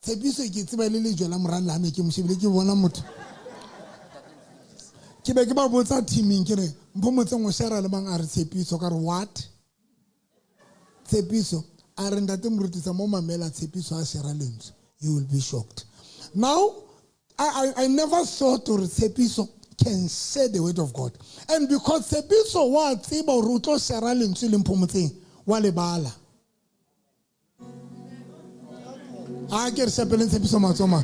Tshepiso ke tseba le lejwe la morang la me ke moshebile ke bona motho ke be ke ba botsa teaming ke re mpo motseng o share le bang a re Tshepiso ka re what Tshepiso a re ntate Morutisa mo mamela Tshepiso a share lentswe, you will be shocked. Now I never thought or Tshepiso can share the word of God, and because Tshepiso wa tseba o re tlo share lentswe le mpo motseng wa lebala a ke re sepeleng Tshepiso matsoma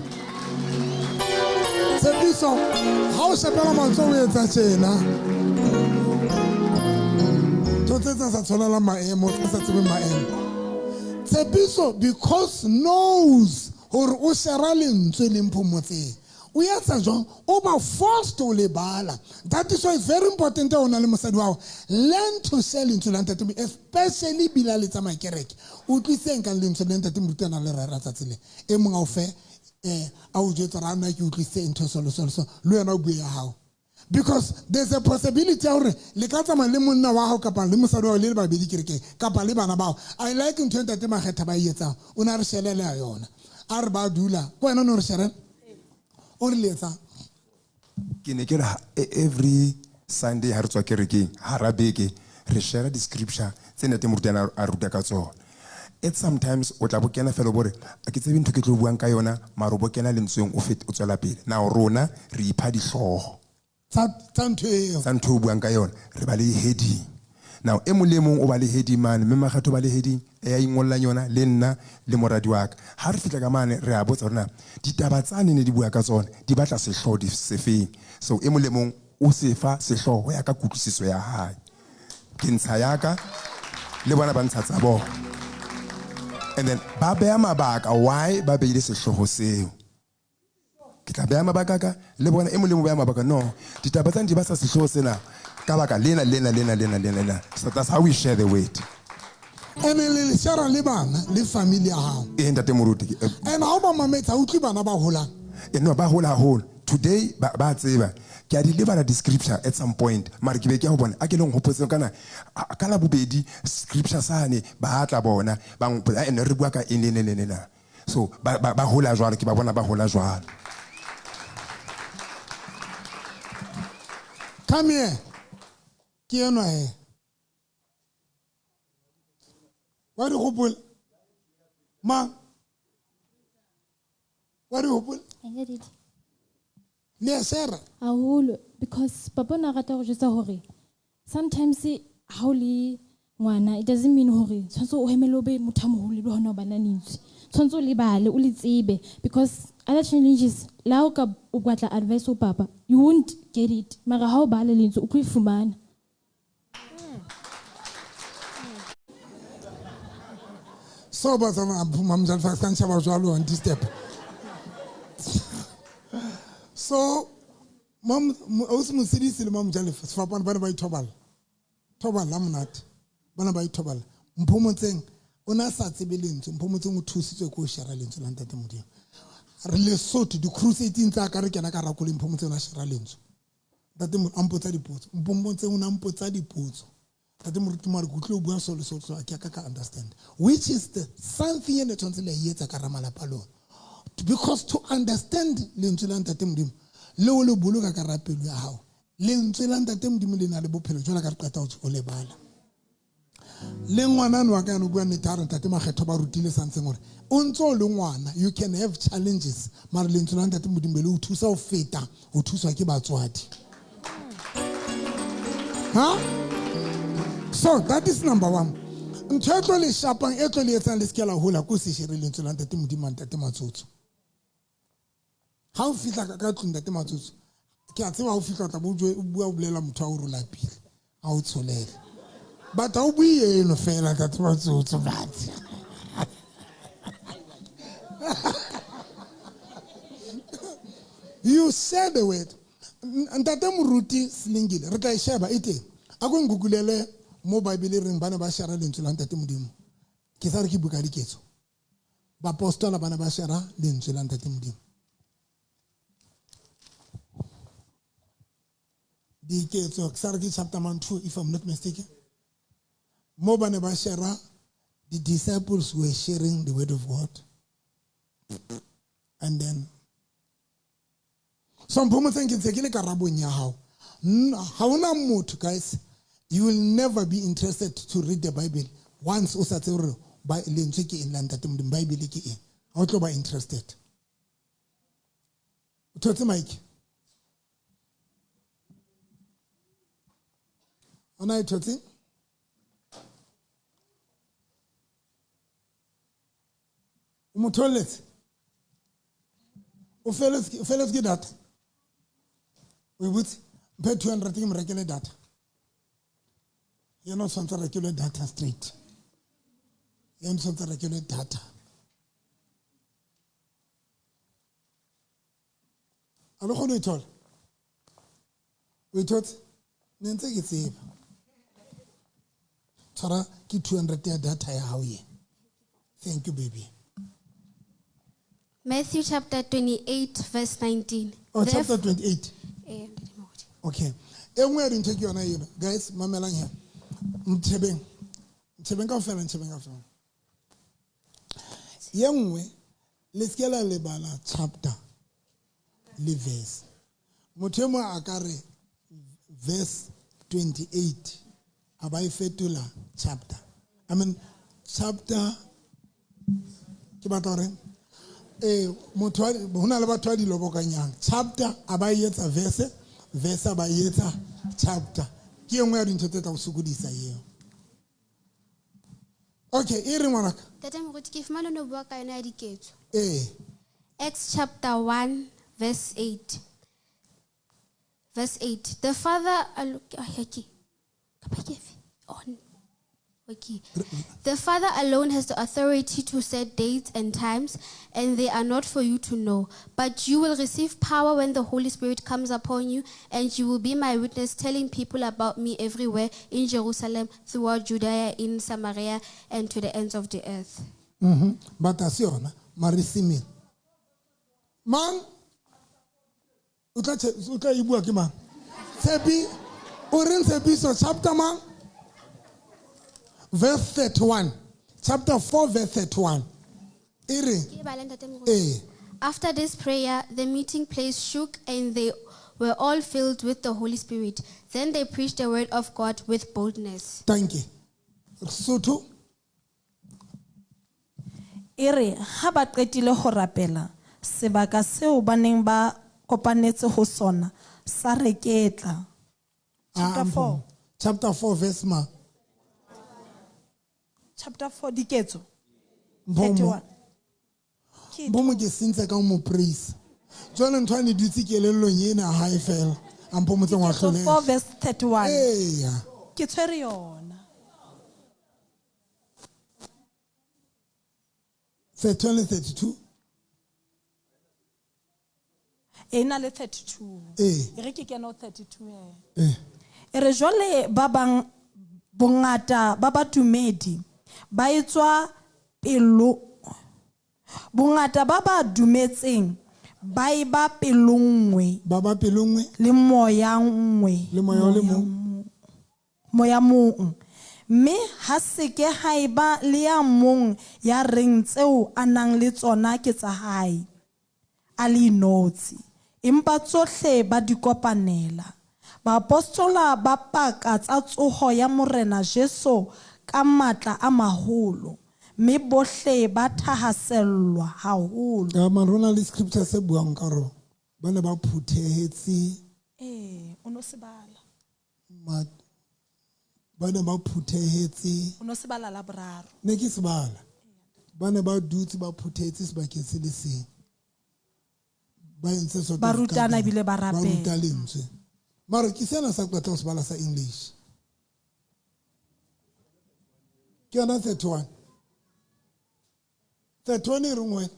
Tshepiso ha o sepela matso o etsa tjena to tsetsa sa tsholela maemo tsa tsebe maemo. Tshepiso because knows hore o share lentswe le mpo motseng o etsa jwang o ba forced to lebala. That is why it's very important that ona le mosadi wa learn to share lentswe la ntate, especially bila le tsa makereke o tliseng ka lentswe le ntate Morutana le rera tsatsile e monga o fe a o jetsa rana ke utlwise ntho solo le yena o bua ya hao, because there's a possibility hore le ka tsama le monna wa hao kapa le mosadi wa le babedi kereke kapa le bana bao. I like ntho ntate Makgetho ba etsa o na re shelele ya yona a re ba dula ko wena no re share o re letsa ke ne ke re every Sunday ha re tswa kerekeng ha ra beke re share the scripture tse ntate Morutana a ruta ka tsona. It sometimes o tla bokena fela bore a ke tsebe ntho ke tlo buang ka yona maro bokena lentsweng o tswela pele. Now rona re ipha dihloho tsa ntho o buang ka yona re ba le heading. Now e mong le mong o ba le heading mane, mme Makgetho ba le heading e ya ingollang yona le nna le moradi wa ka. Ha re fihla ka mane re a botsa rona ditaba tsane ne di bua ka tsona di batla sehloho di sefeng. So e mong le mong o se fa sehloho ya ka kutlwisiso ya hae. Ke ntsha ya ka le bona ba ntsha tsa bona. And then ba beha mabaka why ba beile sehloho seo. Ke tla beha mabaka ka le bona e mong le mong beha mabaka no ditaba tsane di ba sa sehloho sena ka baka lena. So that's how we share the weight. And le share le bana le family ya hao. Ntate moruti. And how ba mametsa utlwi bana ba holang. No ba hola hole. Today ba tseba ke a deliver the scripture at some point mara ke be ke a bona a ke leng hopotse kana ka la bobedi scripture sane ba tla bona ba ene re bua ka ene. So ba hola jwalo ke ba bona ba hola jwalo. Come here. Ke eno he. Wa di gopol. Ma. Wa di gopol. Sarah. Because papa na rata go jesa hore sometimes ha o le ngwana it doesn't mean hore tshwantse o hemele o be motho a moholo le hona ba nanitswe tshwantse o lebale o le tsebe because other challenges la o ka o batla advice o papa you won't get it mara ha o ba le lentse o tlo ifumana. So ba tsana mamjal fa kan chaba jwalo on this step. So mom o se mosidi le mom jale fa bana ba ithobala la monate bana ba ithobala mphomotseng ona sa tsebelentse mphomotseng o thusitswe ko shara lentse la ntate modimo re le sotho di crusade tsa ka re kena ka rakole mphomotseng ona shara lentse ntate mo ampotsa dipotso mphomotseng ona ampotsa dipotso ntate mo rutumare go tlo bua solo a ka understand which is the something in the tshwantsele yetsa ka ramala palona. Because to understand lentswe la ntate modimo le o le boloka ka rapelo ya hao lentswe la ntate modimo le na le bophelo jwala ka re qeta o le bala le ngwana wa ka no bua netara ntate Makgetho ba rutile santseng hore o ntse le ngwana you can have challenges mara lentswe la ntate modimo le o thusa o feta o thuswa ke batswadi. So that is number one. Ntho le shapang e tlo le etsang le skela hola ko se shere lentswe la ntate modimo ntate matsotso. Ha o fitla ka tlung ntate matsotso ke a tseba o fitla tla bo bua o bolela motho a o rola pele a o tsholele but ha o bue eno fela ntate matsotso batsi. You said the word ntate moruti slingile re tla sheba ite a go ngugulele mo Bible reng bana ba shara lentswe la ntate modimo ke sa re ke buka diketso ba apostola bana ba shara lentswe la ntate modimo diketso ke sa re ke chapter 2 if I'm not mistaken mo bana ba shara the disciples were sharing the word of God and then some people think it's a karabong ya hao ha ona motho guys. You will never be interested to read the Bible once o sa tse re ba lentswe ke eng la ntate modimo Bible ke eng ha o tlo ba interested. O thotse Mike ona e thotse o motholetse o feles ke data o butse mpe 200 ke mo rekele data. You're not something regular data straight. You're not something regular data. I don't know it all. We thought, Nancy gets it. Tara, ki 200 data ya how ye. Thank you, baby. Matthew chapter 28, verse 19. Oh, chapter 28. Okay. Anywhere in take your name, guys, Mamelang here. Mtebeng ka fela. Yengwe let's get a lebala chapter le verse. Motemo akare verse 28 abai fetula chapter. I mean chapter ke batore motho hona le batho di lobokanyang chapter abai etsa verse abai etsa chapter. Ke engwe ya dintho tse tla o sokodisa eo Okay, e re ngwanaka. Ntate Moruti, ke fumane no bua ka yona ya diketso. Acts chapter 1 verse 8. Verse 8. The Father The Father alone has the authority to set dates and times, and they are not for you to know. But you will receive power when the Holy Spirit comes upon you, and you will be my witness, telling people about me everywhere in Jerusalem, throughout Judea, in Samaria, and to the ends of the earth. But asiona marisimi. Man, uta ibua ki man. Sebi, oren sebi so chapter man. Verse 31. Chapter 4, verse 31. After this prayer, the meeting place shook and they were all filled with the Holy Spirit. Then they preached the word of God with boldness. Thank you. Sotho. Ere ha ba qetile ho rapela sebaka seo ba neng ba kopanetse ho sona sa reketla. Chapter 4. Chapter 4 verse ma. Chapter 4 diketso. Bomo. Bomo ke sintse ka mo praise. Jona ntwane dutse ke lellong ena ha e fela. Ampo motse ngwa hlole. 4 verse 31. Yeah. Ke tshwere yona. 31 32. Ena le 32. Re ke kena 32 Ere jole ba bang bongata ba batumedi ba etswa pelo bongata ba ba dumetseng ba e ba pelongwe le moya ngwe le moya mong mme ha se ke ha e ba le ya mong ya reng tseo anang le tsona ke tsa hae a le inotsi empa tsohle ba di kopanela ba apostola ba paka tsa tsoho ya morena Jesu ka matla a maholo mme bohle ba thahasellwa haholo. Marona le scripture se buang ka ro bana ba phuthehetse o no se bala bana ba phuthehetse o no se bala la boraro ne ke se bala bana ba dutse ba phuthehetse sebakeng se le seng ba entse so ba rutana bile ba rapela ba ruta lentswe mara ke sena sa kwata ho se bala sa English ke ana 31 e rengwe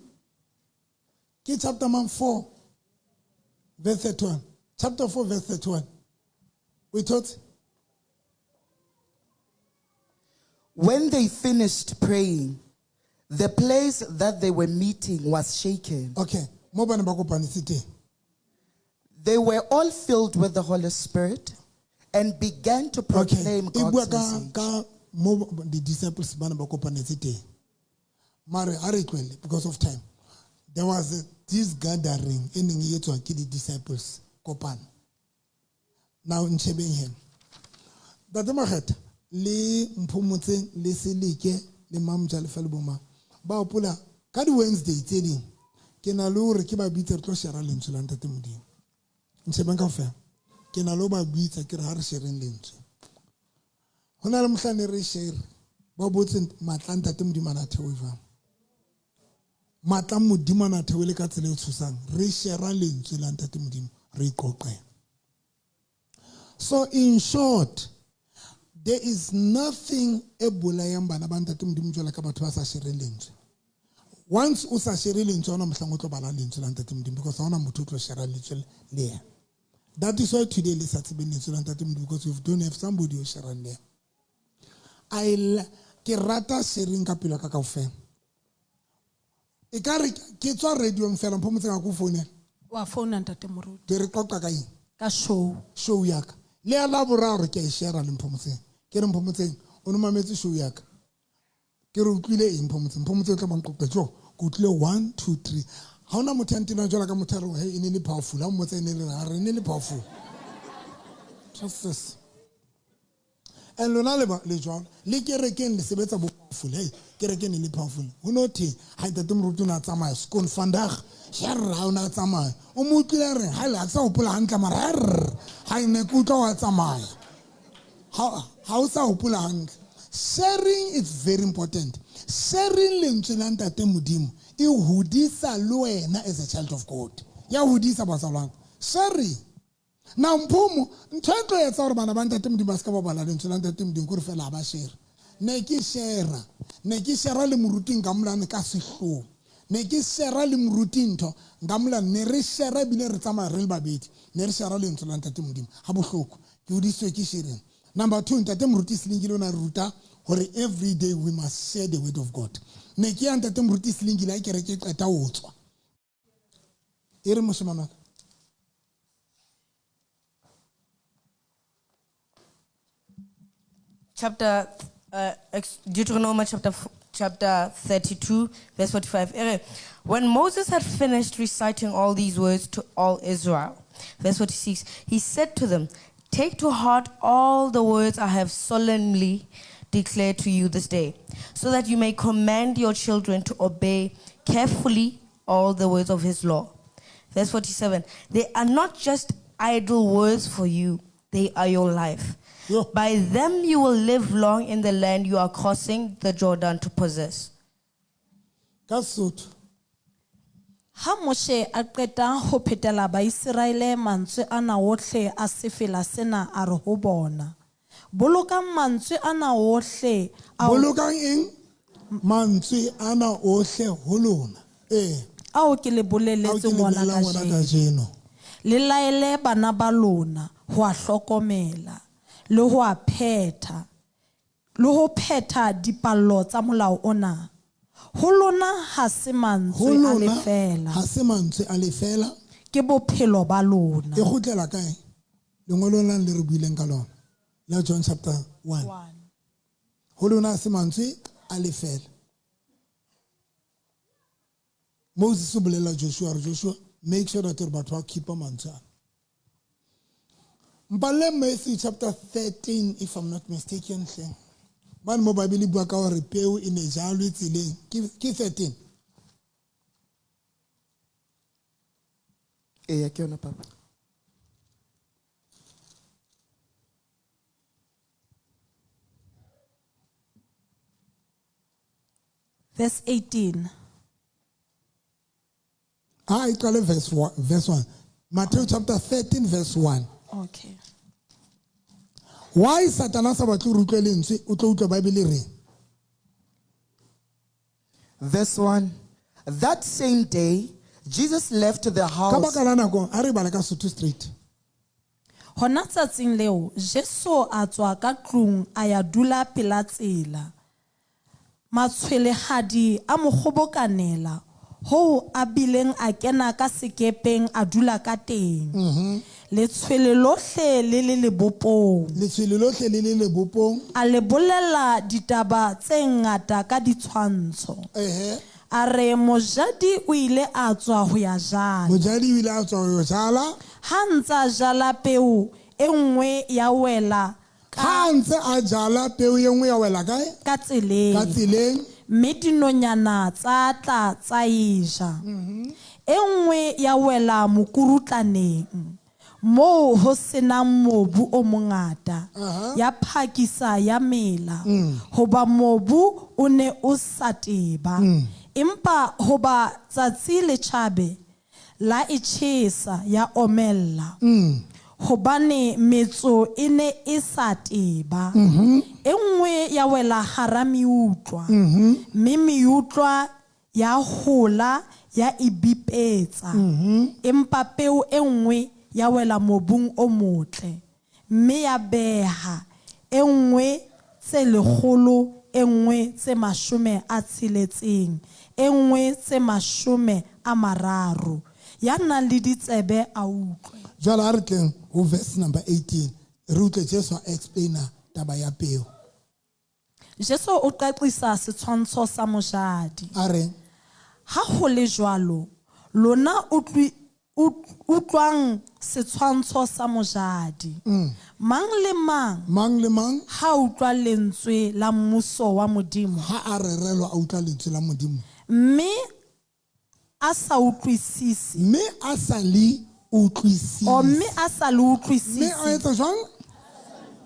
ke chapter 4 verse 31 chapter 4 verse 31 we taught when they finished praying, the place that they were meeting was shaken. Okay. They were all filled with the Holy Spirit and began to proclaim God's message. The disciples because of time. There was this gathering in the disciples. Now in Chebenghem. Le mphomotseng le seleke le mamja le felboma ba opola ka di Wednesday tse ding ke na le hore ke ba bitse re tlo share lentswe la ntate modimo ntshebeng ka fela ke na le ba bitsa ke re ha re shereng lentswe hona le mohlane re share ba botse matla ntate modimo na thewe jwang matla modimo na thewe le ka tsela e tshosang re share lentswe la ntate modimo re iqoqela. So in short, there is nothing ebolayang bana ba ntate modimo jwala ka batho ba sa share lentswe. Once o sa share lentswe ona mohlang o tlo bala lentswe la ntate modimo because ona motho o tlo share lentswe le yena. That is why today le sa tsebeng lentswe la ntate modimo because you don't have somebody who share there. Ke rata sharing ka pelo ka kaofela. E ka re ke tswa radio mfela mpho motse ka go founela. Wa phone ntate Moruti. Ke re qoqa ka eng? Ka show ya ka. Le ya la boraro ke share le mpho motse. Ke re mpho motse o no mametse show ya ka. Ke re utlwile eng mpho motse o tla bang qoqa jo. Go tlile 1 2 3. Ha ona motho antina jwala ka motharo he ine le powerful. Ha motse ine le ha re ine le powerful. Just this. And lona le jwang le kerekeng le sebetsa bo powerful hey kerekeng le powerful ho no the ha ntate Moruti na tsamaya skon vandag sherra ona tsamaya o mo utlile re ha le tsa o pola hantla mara ha ine ku tlo wa tsamaya ha o sa o pola hantla Sharing is very important. Sharing lentswe la ntate Modimo e hodisa le wena as a child of God. Ya hodisa basalwang. Sharing. Now mphumo ntho e tlo etsa hore bana ba ntate Modimo ba ska ba bala lentswe la ntate Modimo go re fela ba share. Ne ke share le moruting ka molane ka sehloho. Ne ke share le moruting ntho nga molane ne re share bile re tsamaya re le babedi. Ne re share le lentswe la ntate Modimo. Ha bohloko ke hodiswe ke sharing. Number 2, ntate moruti selingile ona ruta hore every day we must share the word of God. Ne ke ya ntate moruti selingile a kere ke qeta ho tswa. Ere moshemana. Deuteronomy chapter 32, verse 45. When Moses had finished reciting all these words to all Israel, verse 46, he said to them, take to heart all the words I have solemnly declared to you this day, so that you may command your children to obey carefully all the words of his law. Verse 47, they are not just idle words for you, they are your life. Yeah. By them you will live long in the land you are crossing the Jordan to possess. Kasut. Ha Moshe a qeta ho phetela ba Israele mantswe ana ohle a sefela sena a re ho bona. Bolokang mantswe ana ohle a Bolokang eng? Mantswe ana ohle ho lona. ao ke le boleletse ngwana ka jeno. Le laele bana ba lona ho a hlokomela le ho a phetha le ho phetha dipallo tsa molao ona. Ho lona ha se mantswe a le fela. Ha se mantswe a le fela. Ke bophelo ba lona. E khotlela kae? Lengolong la le re buileng ka lona. La John chapter 1. Ho lona ha se mantswe a le fela. Moses o bolela Joshua, make sure that batho ba keep mantswe. Mbale Matthew chapter 13, if I'm not mistaken. Man mo Bible bua ka hore peo e ne jalwe tseleng. Ke 13. Eya ke yona papa. Verse 18. I call it verse 1. Matthew chapter 13, verse 1. Okay. Why Satanas about to utlwe lentswe o tlo utlwa Bible re? Verse 1. That same day, Jesus left the Ka house. baka la nako a re bala ka Sotho straight. Hona tsatsing leo Jesu a tswa ka tlung a ya dula pela tsela. Matshwelehadi a mo kgobokanela ho a bileng a kena ka sekepeng a dula ka teng. Letshwele lohle le lebopong. Letshwele lohle le lebopong. A le bolela ditaba tse ngata ka ditshwantsho. A re mojadi o ile a tswa ho ya jala. Mojadi o ile a tswa ho ya jala. Ha ntsa jala peo e nngwe ya wela ha ntse a jala peo e nngwe ya wela kae? Ka tseleng. Mme dinonyana tsa tla tsa eja. E nngwe ya wela mokurutlaneng. Mo ho senang mobu o mongata ya phakisa ya mela hoba mobu o ne o sa teba empa hoba tsatsi le tjhabe la itjhesa ya omella hobane metso e ne e sa teba e nngwe ya wela hara miutlwa mme miutlwa ya hola ya ibipetsa empa peo e nngwe ya wela mobung o motle mme ya beha e nngwe tse 100 e nngwe tse 60 e nngwe tse 30 ya nang le ditsebe a utlwe. Jwale a re tleng ho verse number 18 re utlwe Jesu explaina taba ya peo. Jesu o qaqisa setshwantsho sa mojadi. A re ha ho le jwalo lona utlwang setshwantsho sa mojadi. Mang le mang ha utlwa lentswe la mmuso wa Modimo. Ha a rerelwa a utlwa lentswe la Modimo. Mme a sa utlwisisi. Mme a sa le utlwisisi. Mme a sa le utlwisisi. Mme a etsa jwang?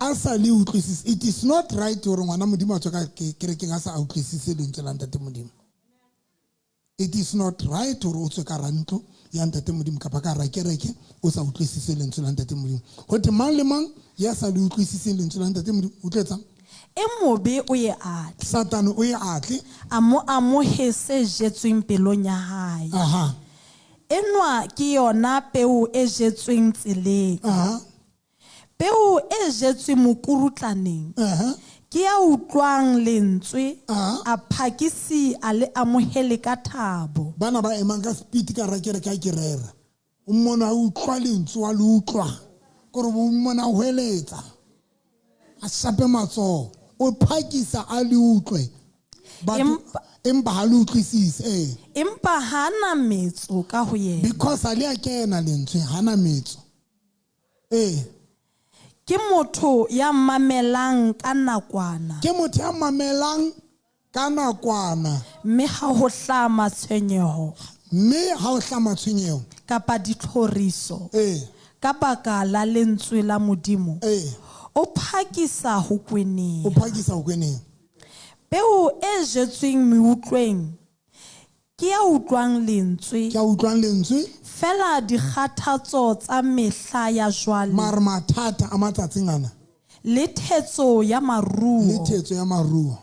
a sa le utlwisise, it is not right hore ngwana modimo a tswa ka kerekeng a sa a utlwisise lentswe la ntate modimo. It is not right hore o tswe ka rantlo ya ntate modimo kapa ka ra kereke o sa utlwisise lentswe la ntate modimo. Ho te mang le mang ya sa le utlwisise lentswe la ntate modimo o tletsang? e mobe o ye atle Satane o ye atle. a mo amohe se jetsweng pelong ya hae. Aha. Enwa ke yona peo e jetsweng tseleng. Aha. Peo e jetswe mokurutlaneng Aha. ke ya utlwang lentswe Aha. a phakisi a le amohele ka thabo. Bana ba emang ka speed ka ra kereke a kerera. O mmona o utlwa lentswe wa le utlwa. Kore o mmona o hweletsa. A shape matsoho. O phakisa a le utlwe. Empa ha le utlwisise. Empa hana metso ka ho yena. Because a le a kena lentswe hana metso. Ke motho ya mamelang ka nakwana. Ke motho ya mamelang ka nakwana. Mme ha ho hlama tshwenyeho. Mme ha o hlama tshwenyeho. Kapa ditlhoriso. Ka baka la lentswe la modimo. O phakisa ho kweneng. O phakisa ho kweneng. Peo e jetsweng meutlweng ke ya utlwang lentswe. Ke ya utlwang lentswe. Fela dikgathatso tsa mehla ya jwale. Mare mathata a matsatsing ana. Le thetso ya maruo. Le thetso ya maruo.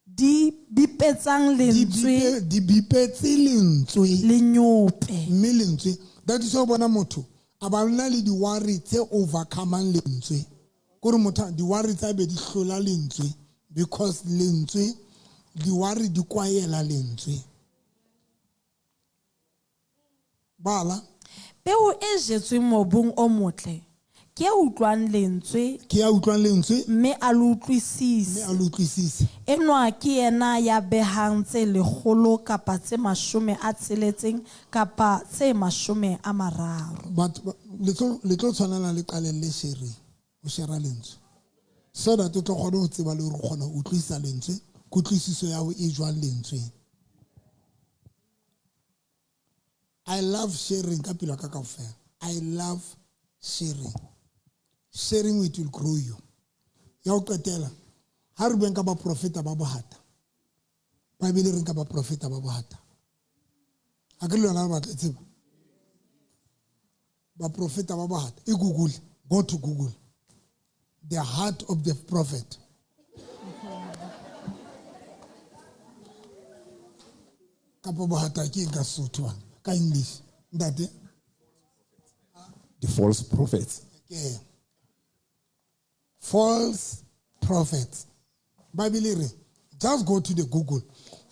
Di bipetsang lentswe. Di bipetse lentswe. Le nyope. Mme lentswe. That is why bona motho a ba nna le di-worry tse overcomang lentswe. Kore motho di-worry tsa be di hlola lentswe because lentswe di-worry di kwaela lentswe. Bala. Peo e jetsweng mobung o motle ke ya utlwang lentswe. Ke ya utlwang lentswe. Mme a le utlwisise. Mme a le utlwisise. Enwa ke yena ya behang tse 100 kapa tse 60 kapa tse 30. But le tlo tshwanela le qaleng le shereng. O shera lentswe. So that o tlo kgona ho tseba le hore o kgona ho utlwisa lentswe, kutlwisiso ya ho e jwang lentswe. I love sharing ka pelo ka kaofela. I love sharing. Sharing it will grow you. Ya ho qetela. Ha re bueng ka ba profeta ba bohata. Bible re ka ba profeta ba bohata. A ke le lona ba tla tseba. Ba profeta ba bohata. E Google, go to Google. The heart of the prophet. Kapa bohata ke ka Sotho ka English. Ndate. The false prophets. Yeah. False prophets. Bible, just go to the Google.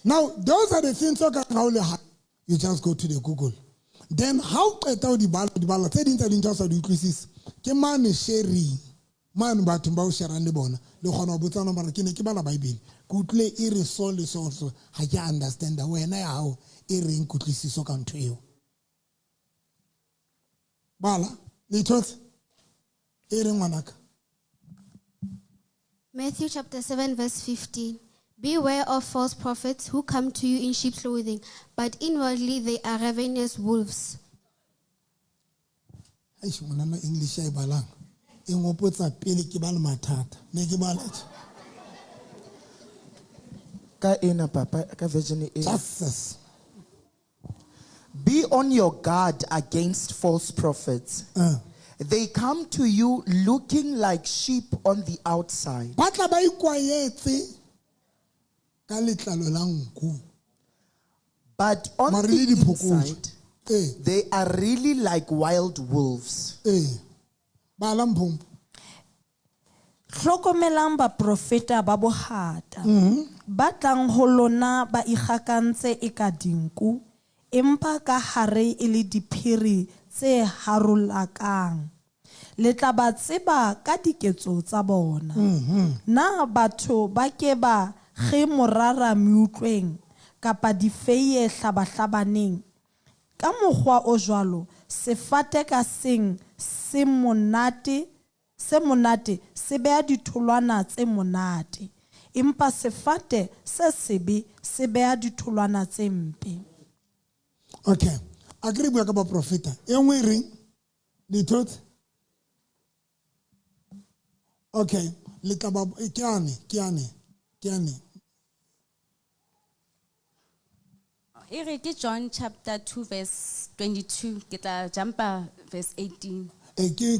Now, those are the things that you just go to the Google. Then how di bala tse ding tsa dintho sa di utlwisise ke mane sharing man batho ba o sharang le bona le gona botsana bara ke ne ke bala Bible ke utlwe e re so le so ha ke understand wena ya hao e reng kutlwisiso ka ntho eo bala le thotse e reng ngwanaka. Matthew chapter 7 verse 15. Beware of false prophets who come to you in sheep's clothing, but inwardly they are ravenous wolves. English ya ibalang. E ngopotsa pele ke bala mathata. Ne ke bala tje. Ka ena papa ka version e. Jesus. Be on your guard against false prophets. They come to you looking like sheep on the outside. Batla ba ikwayetse ka letlalo la nku. But on the inside, they are really like wild wolves. Bala mpumpu. Hlokomelang ba profeta ba bohata. Ba tlang ho lona ba ikgakantse eka dinku, empa ka hare e le diphiri tse harolakang. Le tla ba tseba ka diketso tsa bona. Na batho ba ke ba ge morara meutlweng kapa difeye hlabahlabaneng. Ka mokgwa o jwalo, sefate ka seng se monate se beha ditholwana tse monate. Empa sefate se sebe se beha ditholwana tse mpe. Okay. Akere bua ka ba profeta. E nngwe reng? Dithoth. Okay, le tla ba ke ane. John chapter 2 verse 22. Kita jumpa verse 18.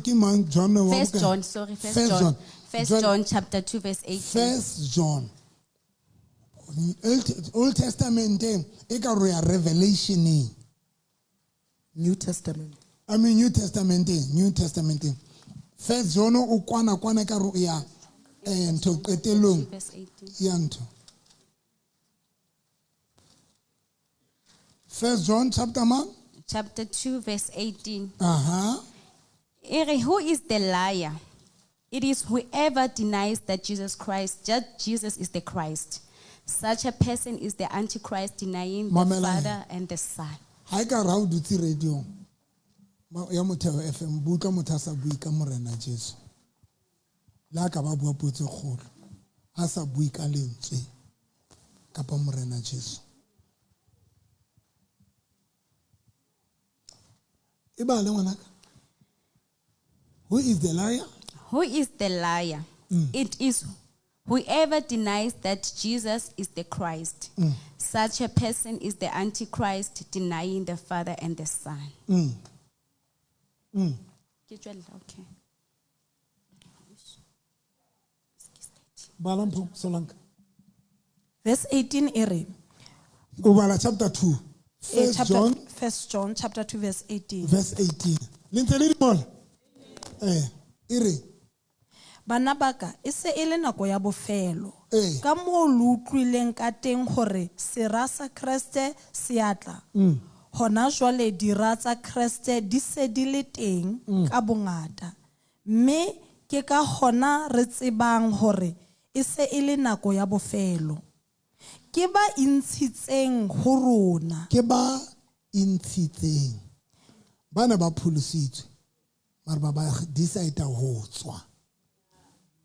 Ke mang John wa First bokae? John, sorry, First First John. John. First John- John chapter 2 verse 18. First John. Old Testament e ka ro ya Revelation. New Testament. I mean New Testament. First John o kwana ka ro ya ntho qetelong Verse 18. ya ntho. First John chapter man. Chapter 2 verse 18. Aha. Who is the liar? It is whoever denies that Jesus is the Christ. Such a person is the Antichrist, denying the Mamela. Father and the Son. Ha ka ra o dutse radio. Ya Motheo FM buka motho a sa bui ka morena Jesu. La ka ba bua potse kgolo. A sa bui ka lentswe ka pa morena Jesu. E ba le ngwanaka. Who is the liar? Who is the liar? It is whoever denies that Jesus is the Christ. Such a person is the Antichrist, denying the Father and the Son. Okay. Balampo Solanka. Verse 18 ere. Ubala chapter 2. First John chapter 2 verse 18. Verse 18. Lentse le di mola. Ere. Bana baka e se e le nako ya bofelo. Eh. Ka moo le utlwileng ka teng hore sera sa Kriste se a tla. Hona jwale dira tsa Kriste di se di le teng ka bongata. Mme ke ka hona re tsebang hore e se e le nako ya bofelo. Ke ba intshitseng ho rona. Ke ba intshitseng. Bana ba pholositswe. Mara ba decide ho tswa.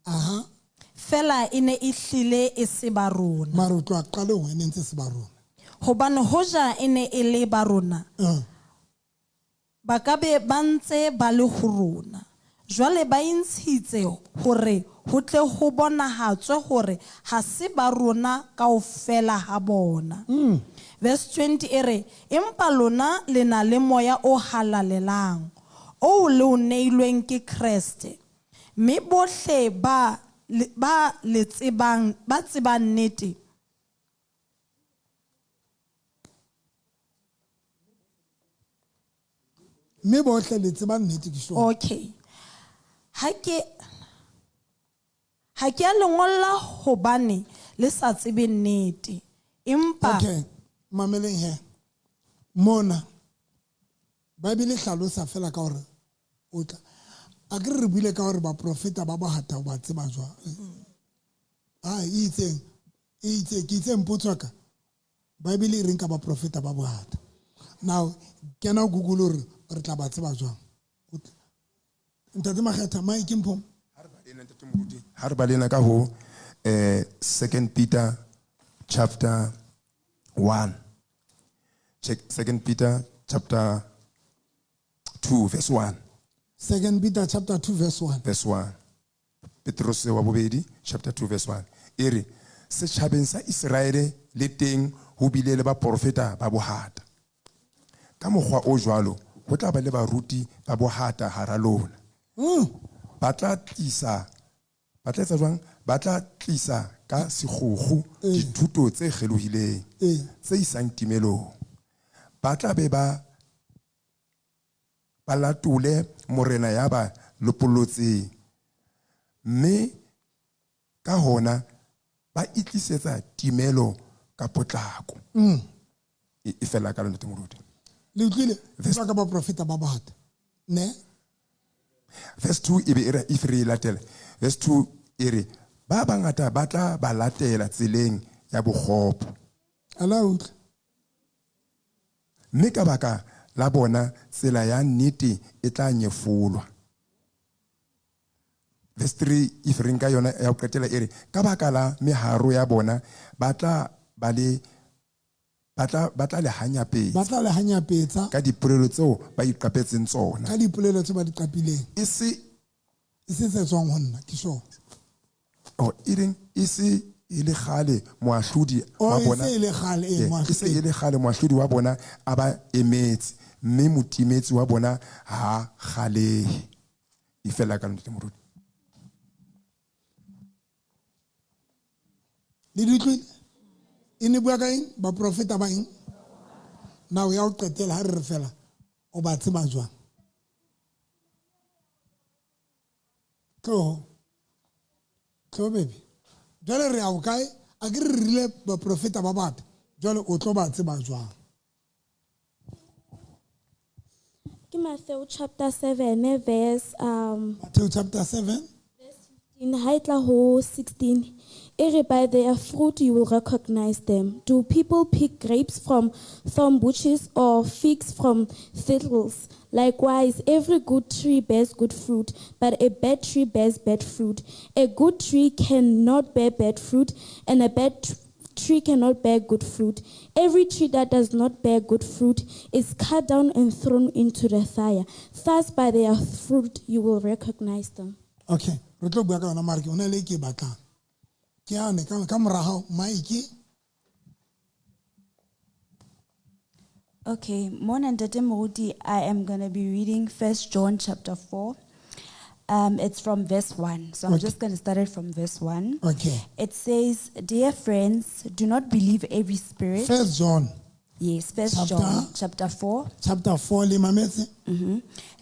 Aha. Fela ine e hlile e se ba rona. Mara o tloa qalong e ne ntse se ba rona. Hobane hoja ine e le ba rona. Ba ka be ba ntse ba le ho rona. Jwale ba intshitse hore ho tle ho bonahatswe hore ha se ba rona kaofela ha bona. Verse 20 ere empa lona le na le moya o halalelang o le o neilweng ke Kriste. Mme bohle ba le tsebang nnete. Mme bohle le tsebang nnete ke sure. Okay. Ha ke a lengolla hobane le sa tsebe nnete. Empa Okay. Mameleng he. Mona. Bible hlalosa fela ka hore o tla. A ke re buile ka hore ba profeta ba hata ba tseba jwa. Ke itseng potso ka. Bible e reng ka ba profeta ba hata. Now, kena Google hore re tla ba tseba jwa. Ntate Makgetha mai ke mpho. Ha re balena ka ho 2 Peter chapter 1. Check 2 Peter chapter 2 verse 1. 2 Peter chapter 2 verse 1. Verse 1. Petros wa bobedi chapter 2 verse 1. Ere setjhabeng sa Israele le teng ho bile le ba profeta ba bohata. Ka mokgwa o jwalo ho tla ba le baruti ba bohata hara lona. Ba tla tlisa ka sekgukgu dithuto tse kgelohileng tse isang timelong. Ba tla be ba latole morena ya ba lopolotseng, mme ka hona ba itlisetsa timelo ka potlako. E fela ka lona temoruti. Le utlwile tsa ka ba profeta ba hata. Ne? Verse 2 if re latela. Verse 2 ere ba bangata ba tla ba latela tseleng ya bokgopo. Allowed. Mme ka baka la bona tsela ya nnete e tla nyefolwa. Verse 3 if re nka yona ya ho qetela ere ka baka la meharo ya bona ba tla le hanya petse. Ba tla le hanya petsa Ka dipolelo tseo ba iqapetseng tsona. ka dipolelo tse ba di qapileng. E se e se se tswang ho nna ke sure Oh, ireng e se e le kgale moahlodi wa e bona. se e le kgale E se e le kgale moahlodi wa bona a ba emetse mme motimetsi wa bona ha kgalehe. E fela ka ntate moruti. le ditlwile e ne bua ka eng ba profeta ba eng now ya o qetela ha re fela o ba tseba jwang tlo baby jwale re a o kae a ke re rile ba profeta ba batho jwale o tlo ba tseba jwang Ke Matthew chapter 7 verse Matthew chapter 7 in Haitla ho 16. By their fruit you will recognize them. Do people pick grapes from thorn bushes or figs from thistles? Likewise, every good tree bears good fruit, but a bad tree bears bad fruit. A good tree cannot bear bad fruit, and a bad tree cannot bear good fruit. Every tree that does not bear good fruit is cut down and thrown into the fire. Thus, by their fruit you will recognize them. okay re tlo bua ka yona mare ke ona le ke batlang ke ane ka morago maiki Okay, Mona Ntate Moruti, I am going to be reading 1 John chapter 4. It's from verse 1. So I'm Okay. just going to start it from verse 1. okay It says, Dear friends, do not believe every spirit. First John Yes, 1 Chapter- John chapter 4. chapter 4 le mametse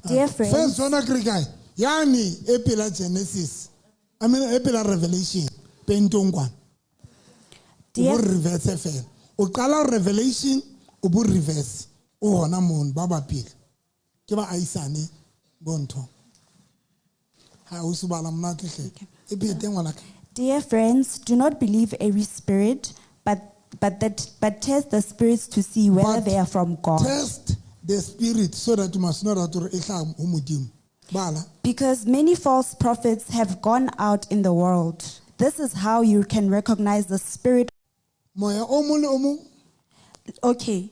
Dear friends, First John a kere kae yani e pela Genesis I mean e pela Revelation pentong kwana o Dear- bo reverse fela o qala Revelation o bo reverse o hona mon ba ba pele ke ba aisane bontho ha o se bala mona tle e pete ngwana ka Dear friends, do not believe every spirit, but test the spirits to see whether But they are from God. test the spirit so that you must know that or e tla ho modimo bala Because many false prophets have gone out in the world. This is how you can recognize the spirit. moya o mong le o mong Okay.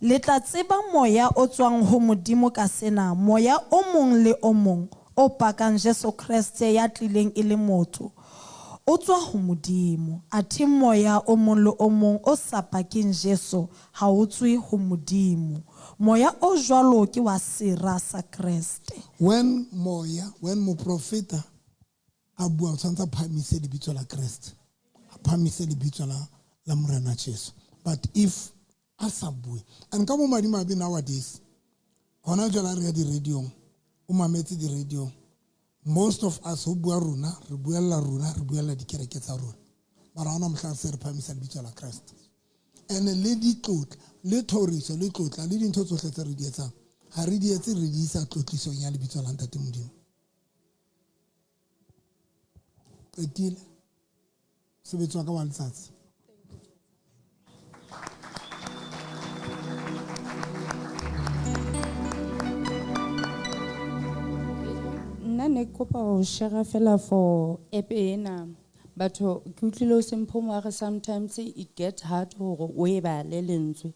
Le tla tseba moya o tswang ho modimo ka sena, moya o mong le o mong o pakang Jesu Kriste ya tlileng e le motho. O tswa ho modimo. Athe moya o mong le o mong o sa pakeng Jesu ha o tswe ho modimo. Moya o jwalo ke wa sera sa Kriste. when moprofeta a bua o tshwanetse a phamise lebitso la Kreste a phamise lebitso la morena Jesu but if a sa bue and ka mo madimabe nowadays hona jwale re ya di-radiong o mametse di-radiong most of us ho bua rona re buella dikereke tsa rona mara hona mohla se re phamisa lebitso la Kreste and le ditlotla le thoriso le tlotla le dintho tsohle tse re di etsang ha re di etse re di isa tlotlisong ya lebitso la ntate modimo qetile sebetso wa ka wa letsatsi Nna ne ke kopa ho share fela for app ena batho ke utlwile o sempho mo re sometimes it get hard hore o e bale lentswe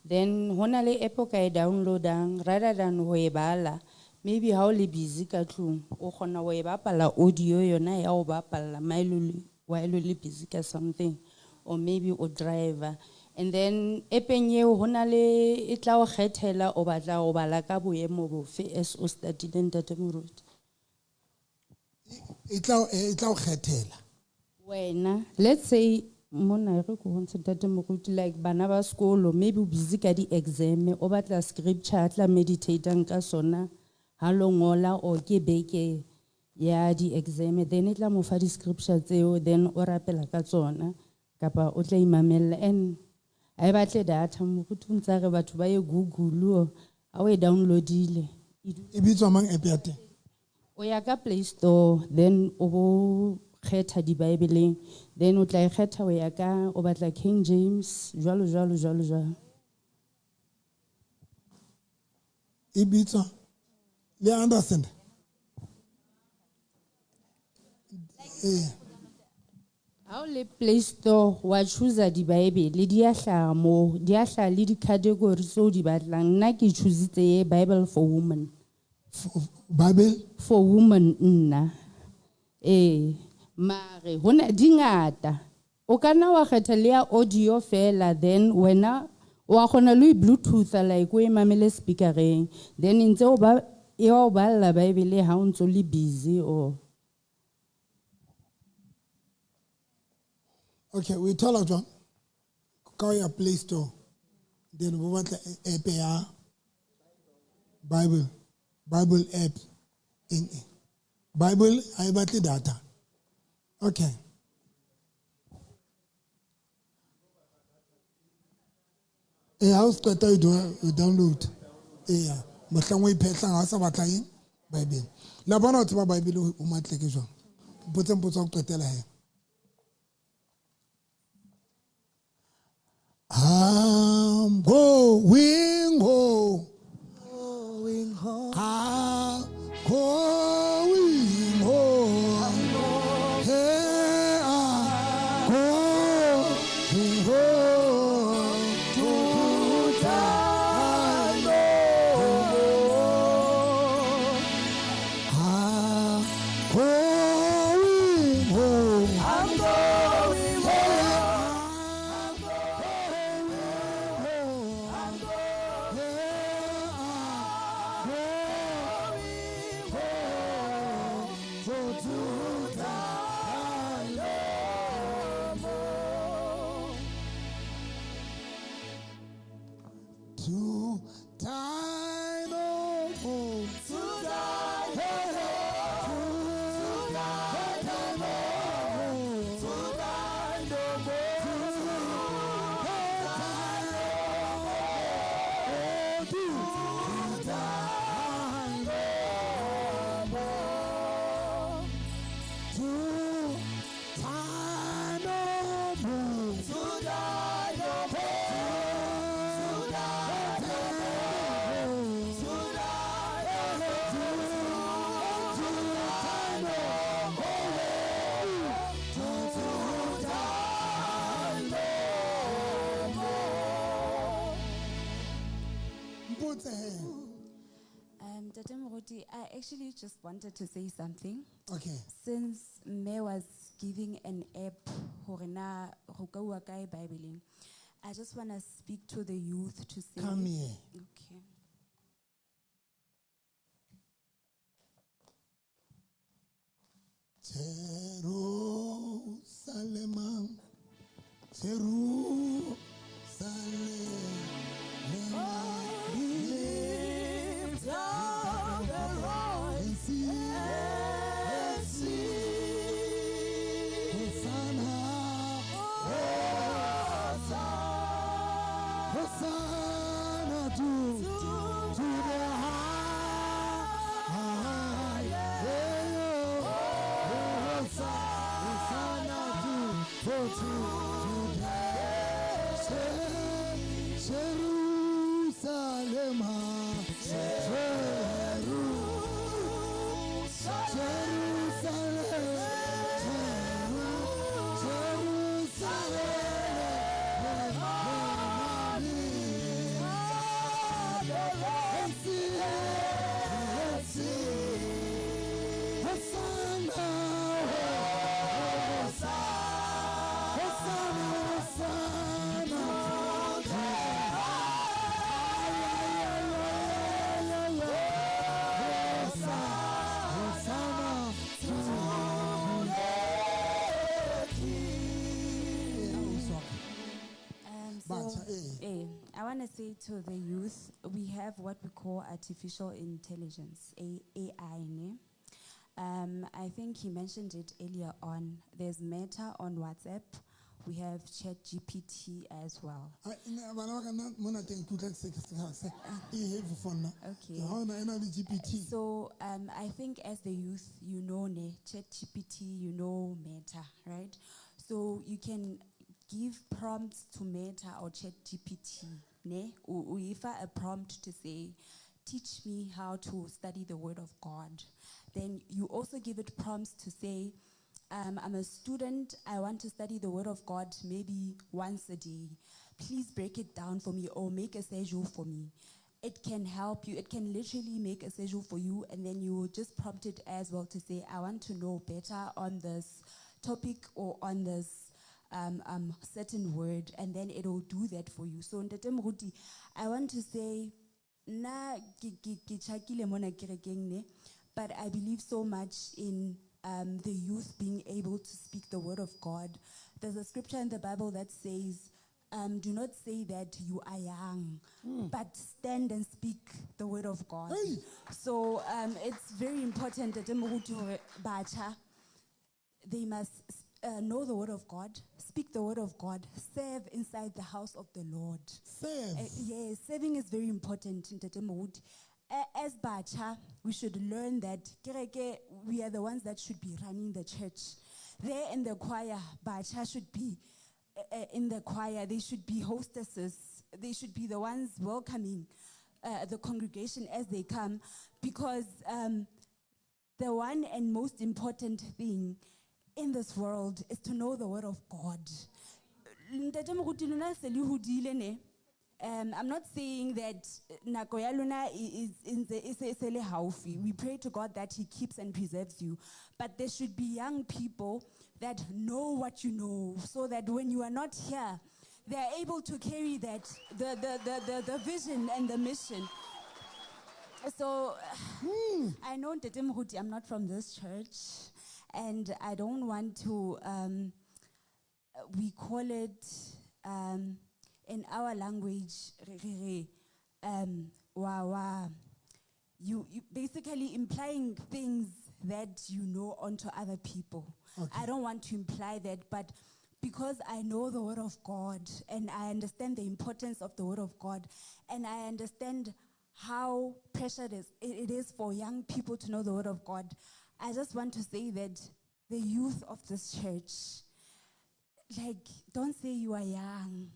then hona le app o ka e downloadang rather than ho e bala maybe ha o le busy ka tlung o kgona ho e bapala audio yona ya o bapala mailuli while o le busy ka something or maybe o driver and then appeng eo hona le e tla o kgethela o batla o bala ka boemo bofe as o studying Ntate Moruti e tla o kgethela wena let's say mona re go ntse Ntate Moruti like bana ba sekolo maybe o busy ka di exam o batla scripture tla meditate ka sona ha lo ngola o ke beke ya di exam then itla mo fa di scripture tseo then o rapela ka tsona kapa o tla imamela and ai batle data Moruti ntse re batho ba ye Google ha o e downloadile e bitswa mang app ya teng o ya ka Play Store then o bo kgetha di Bible then o tla e kgetha o ya ka o batla King James jwalo e bitswa le understand ha o le Play Store wa choose di Bible di a hlaha mo di a hlaha le di category so di batlang nna ke choose Bible for women Bible for women nna mare hona dingata o kana wa kgetha le ya audio fela then wena wa khona le bluetooth like o emamele speakereng then ntse o ba e o ba la Bible ha o ntse le busy or Okay, we tell you, John. Go your Play Store. Then we want the app ya Bible app in Bible I got the data. Okay. How's better you download? Yeah. Mohlang o iphetlang ha sa batla eng Bible. La bona o tseba Bible o matle ke jwang. Potse o qetela he. I'm going home. I'm going home. Hey, I'm going home to Zion. I'm going home. I'm going to die no more. To die no more. To die no Tata Moruti, I actually just wanted to say something. Okay. Since May was giving an app, Horena Rukawa Kai Bible, I just want to speak to the youth to say. Come here. Okay. Jerusalem, Jerusalem. Lift up the Lord and see, Hosanna, Hosanna to the high, Hosanna to Jerusalem, I want to say to the youth, we have what we call artificial intelligence, AI. I think he mentioned it earlier on. There's Meta on WhatsApp. We have ChatGPT as well. Okay. So I think as the youth, you know ChatGPT, you know Meta, right? So you can give prompts to Meta or ChatGPT. Or if a prompt to say, teach me how to study the Word of God. Then you also give it prompts to say, I'm a student, I want to study the Word of God maybe once a day. Please break it down for me or make a schedule for me. it can help you. It can literally make a schedule for you, and then you will just prompt it as well to say, I want to know better on this topic or on this certain word, and then it will do that for you. So Ntate Moruti, I want to say, na ke chakile mona kerekeng ne, but I believe so much in the youth being able to speak the word of God. There's a scripture in the Bible that says, do not say that you are young, but stand and speak the word of God. So it's very important that they must know the word of God, speak the word of God, serve inside the house of the Lord. Serve. Yes, serving is very important in Ntate Moruti. As Bacha, we should learn that kereke, we are the ones that should be running the church. There in the choir, Bacha should be in the choir. They should be hostesses. They should be the ones welcoming the congregation as they come, because the one and most important thing in this world is to know the word of God. I'm not saying that nako ya lona is haufi. We pray to God that He keeps and preserves you. But there should be young people that know what you know, so that when you are not here, they are able to carry that, the vision and the mission. So I know Ntate Moruti, I'm not from this church, and I don't want to, we call it, in our language, you basically implying things that you know onto other people. Okay. I don't want to imply that, but because I know the word of God, and I understand the importance of the word of God, and I understand how precious it is for young people to know the word of God, I just want to say that the youth of this church, like, don't say you are young.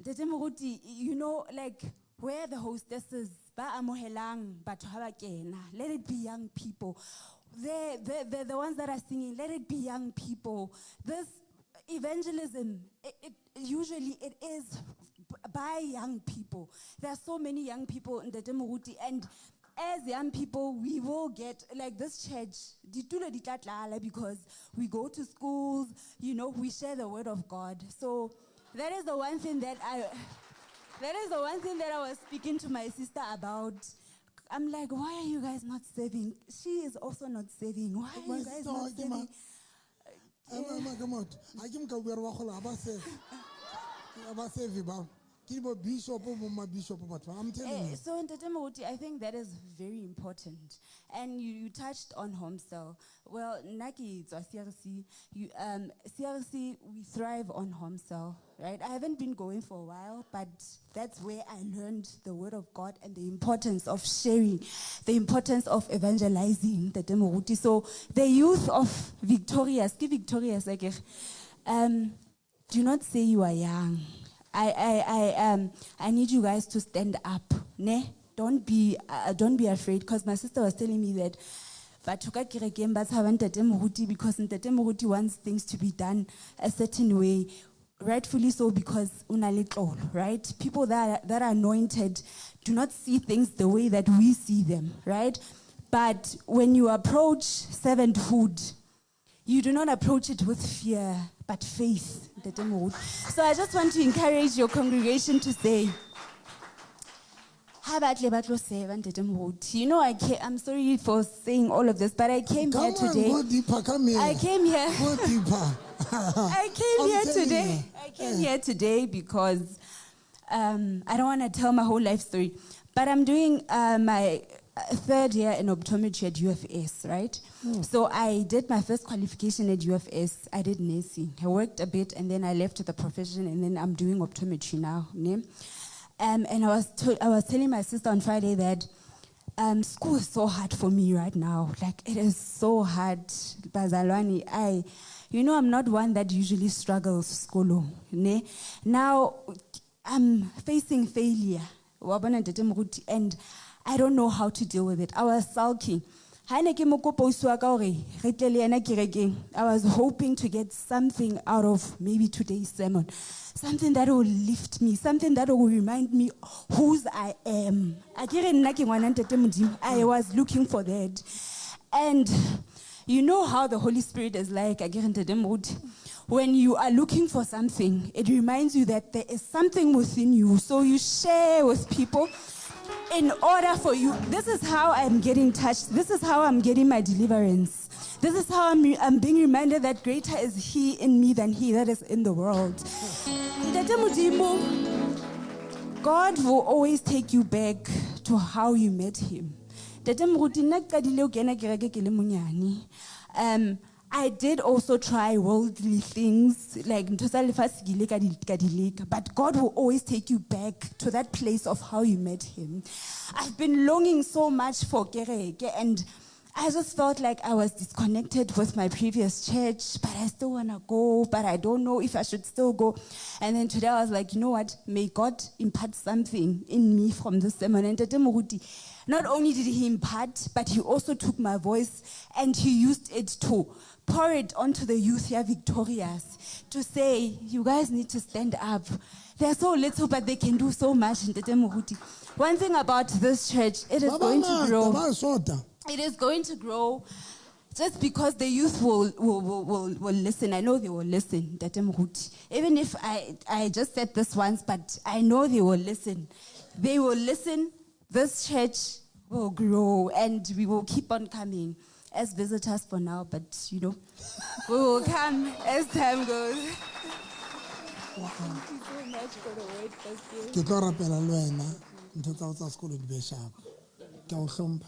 Ntate Moruti, you know, like, where the hostesses, ba amohelang batho ha ba kena, let it be young people. They're the ones that are singing, let it be young people. This evangelism, usually it is by young people. There are so many young people in Ntate Moruti, and as young people, we will get, like this church, because we go to schools, you know, we share the word of God. So that is the one thing that I was speaking to my sister about. I'm like, why are you guys not serving? She is also not serving. Why are you guys not serving? I'm telling you. So in Ntate Moruti, I think that is very important. And you touched on home cell. Well, Naki, CRC, CRC, we thrive on home cell, right? I haven't been going for a while, but that's where I learned the word of God and the importance of sharing, the importance of evangelizing Ntate Moruti. So the youth of Victorious, do not say you are young. I need you guys to stand up. Ne? Don't be afraid, because my sister was telling me that because Ntate Moruti wants things to be done a certain way, rightfully so, because right? People that are anointed do not see things the way that we see them, right? But when you approach servanthood, you do not approach it with fear, but faith. So I just want to encourage your congregation to say, you know, I'm sorry for saying all of this, but I came here today. Go deeper, come here. I came here. Go deeper. I came here today because I don't want to tell my whole life story, but I'm doing my third year in optometry at UFS, right? So I did my first qualification at UFS. I did nursing. I worked a bit, and then I left the profession, and then I'm doing optometry now. And I was telling my sister on Friday that school is so hard for me right now. Like, it is so hard. Bazalwani, I'm not one that usually struggles school. Now I'm facing failure, and I don't know how to deal with it. I was sulking. ha ne ke mo kopa ausi wa ka hore re tle le yena kerekeng, I was hoping to get something out of maybe today's sermon. Something that will lift me, something that will remind me whose I am. Akere nna ke ngwana ntate Modimo. I was looking for that. And you know how the Holy Spirit is like, akere ntate Moruti. When you are looking for something, it reminds you that there is something within you. So you share with people in order for you. This is how I'm getting touched. This is how I'm getting my deliverance. This is how I'm being reminded that greater is He in me than he that is in the world. Ntate Modimo, God will always take you back to how you met Him. Ntate Moruti, nna ke qadile ho kena kereke ke le monyane. I did also try worldly things, like but God will always take you back to that place of how you met Him. I've been longing so much for kereke, and I just felt like I was disconnected with my previous church, but I still want to go, but I don't know if I should still go. And then today I was like, you know what? May God impart something in me from this sermon. And Ntate Moruti, not only did He impart, but He also took my voice and He used it to pour it onto the youth here, victorious, to say, you guys need to stand up. They're so little, but they can do so much. Ntate Moruti, one thing about this church, it is going to grow. It is going to grow just because the youth will listen. I know they will listen, Ntate Moruti. Even if I just said this once, but I know they will listen. They will listen. This church will grow, and we will keep on coming as visitors for now, but you know, we will come as time goes. Wow. Thank you so much for the word, Pastor. Ke tlo rapela le wena ntho tsa tsa sekolo di be sharp. Ke o hlompha.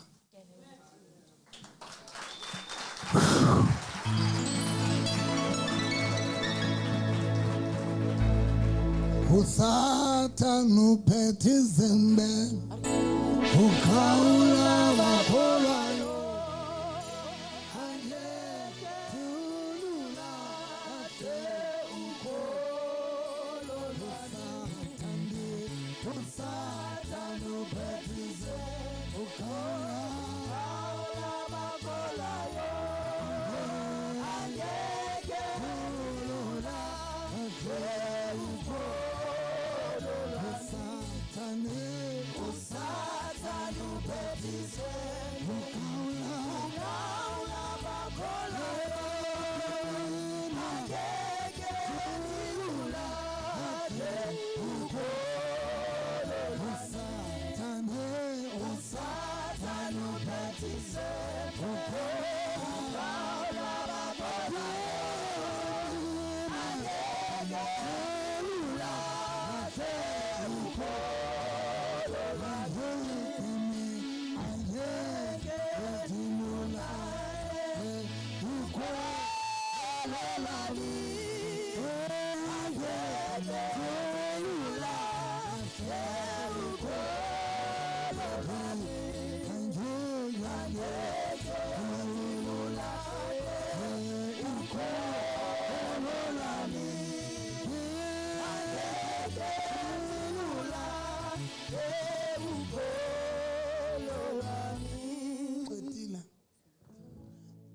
Usatanu petizembe ukaula bakholwa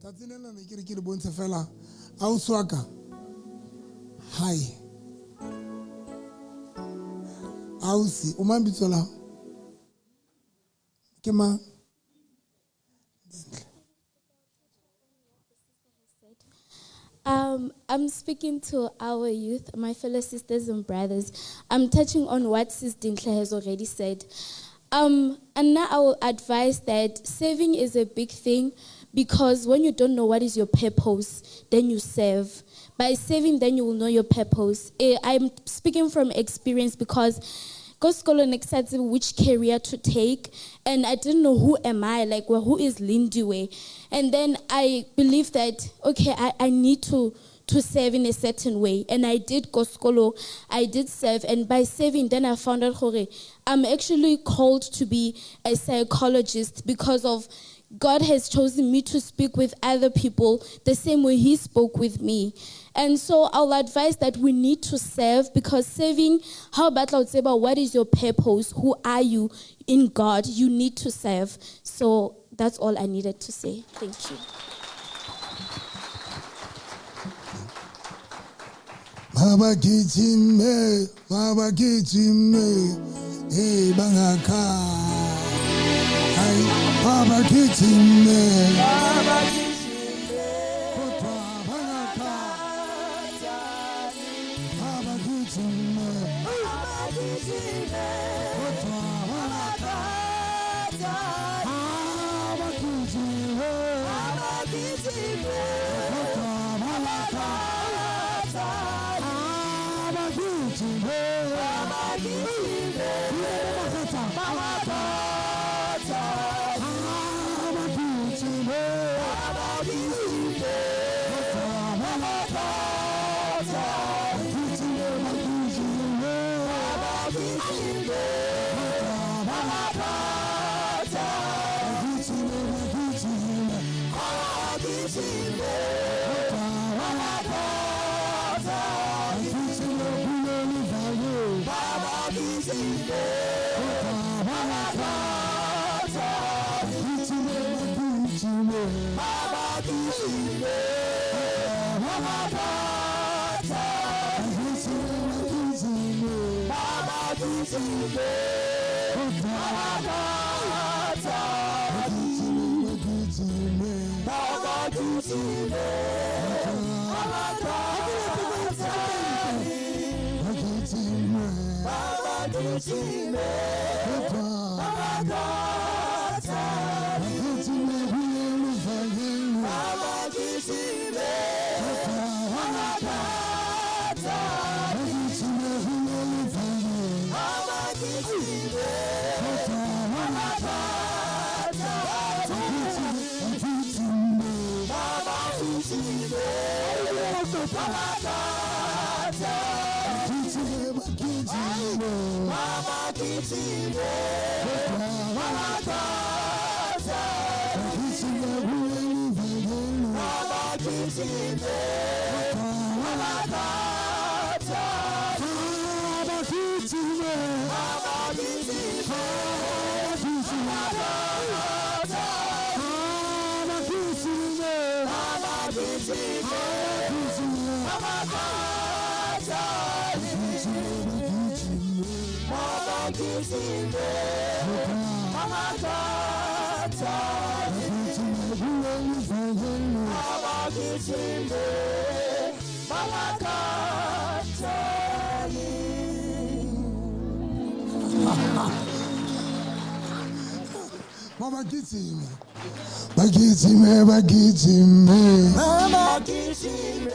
Tatsinela ne ke le bontshe fela a o swaka hi ausi o mambitso la ke ma I'm speaking to our youth, my fellow sisters and brothers. I'm touching on what Sis Dintle has already said. And now I will advise that saving is a big thing, because when you don't know what is your purpose, then you serve. By saving, then you will know your purpose. I'm speaking from experience, because go school next which career to take, and I didn't know who am I, like, well, who is Lindiwe? And then I believed that, okay, I need to serve in a certain way. And I did go school, I did serve, and by serving, then I found out, I'm actually called to be a psychologist, because of God has chosen me to speak with other people the same way He spoke with me. And so I'll advise that we need to serve, because serving, how about what is your purpose? Who are you in God? You need to serve. So That's all I needed to say. Thank you. Baba gijime, hey bangaka, hey Baba gijime, kotwa bangaka, Baba gijime, kotwa bangaka, Baba gijime, kotwa bangaka. Mama gitsime, bagitsime, bagitsime, mama gitsime,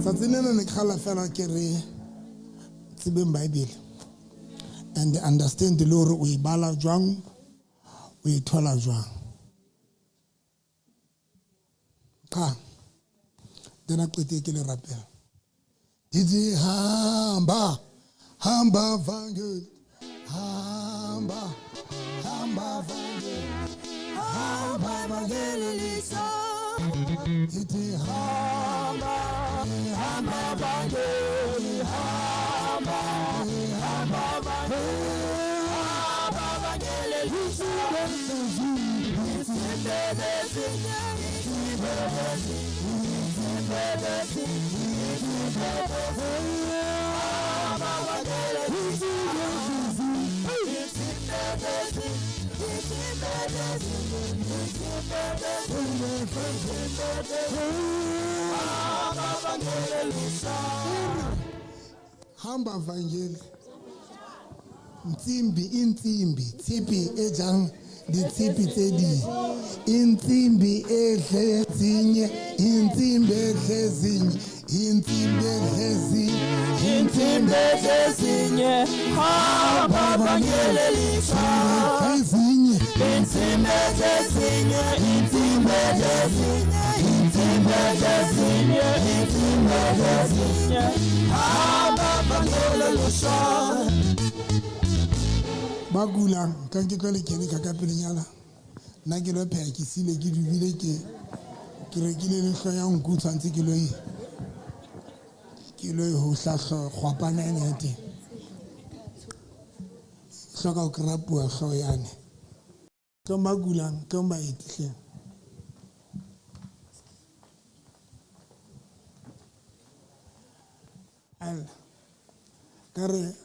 Satsinena ne khala fela ke re tsebeng Bible and understand the Lord we bala jwang we thola jwang ka dena qete ke le rapela didi hamba hamba vangel hamba hamba vangel hamba vangel lisa didi hamba hamba vangel hamba hamba vangel lisa Hamba vangeli Intsimbi, tshipi e jang ditshipi tse ding. Intsimbi e hle intsimbi e hle intsimbi e hle intsimbi e hle ha baba ngelelisha intsimbi intsimbi intsimbi intsimbi ha baba ngelelisha. Ba kulang ka ke tlo le kene ka pelenyana nna ke lo pheha ke sile ke dubile ke rekile lehlwa ya nku tshwantse ke lo ho hlahlo kgwapana ene ya teng hloka ho krapua hlooho yane ke ba kulang ke ba etihle al ka re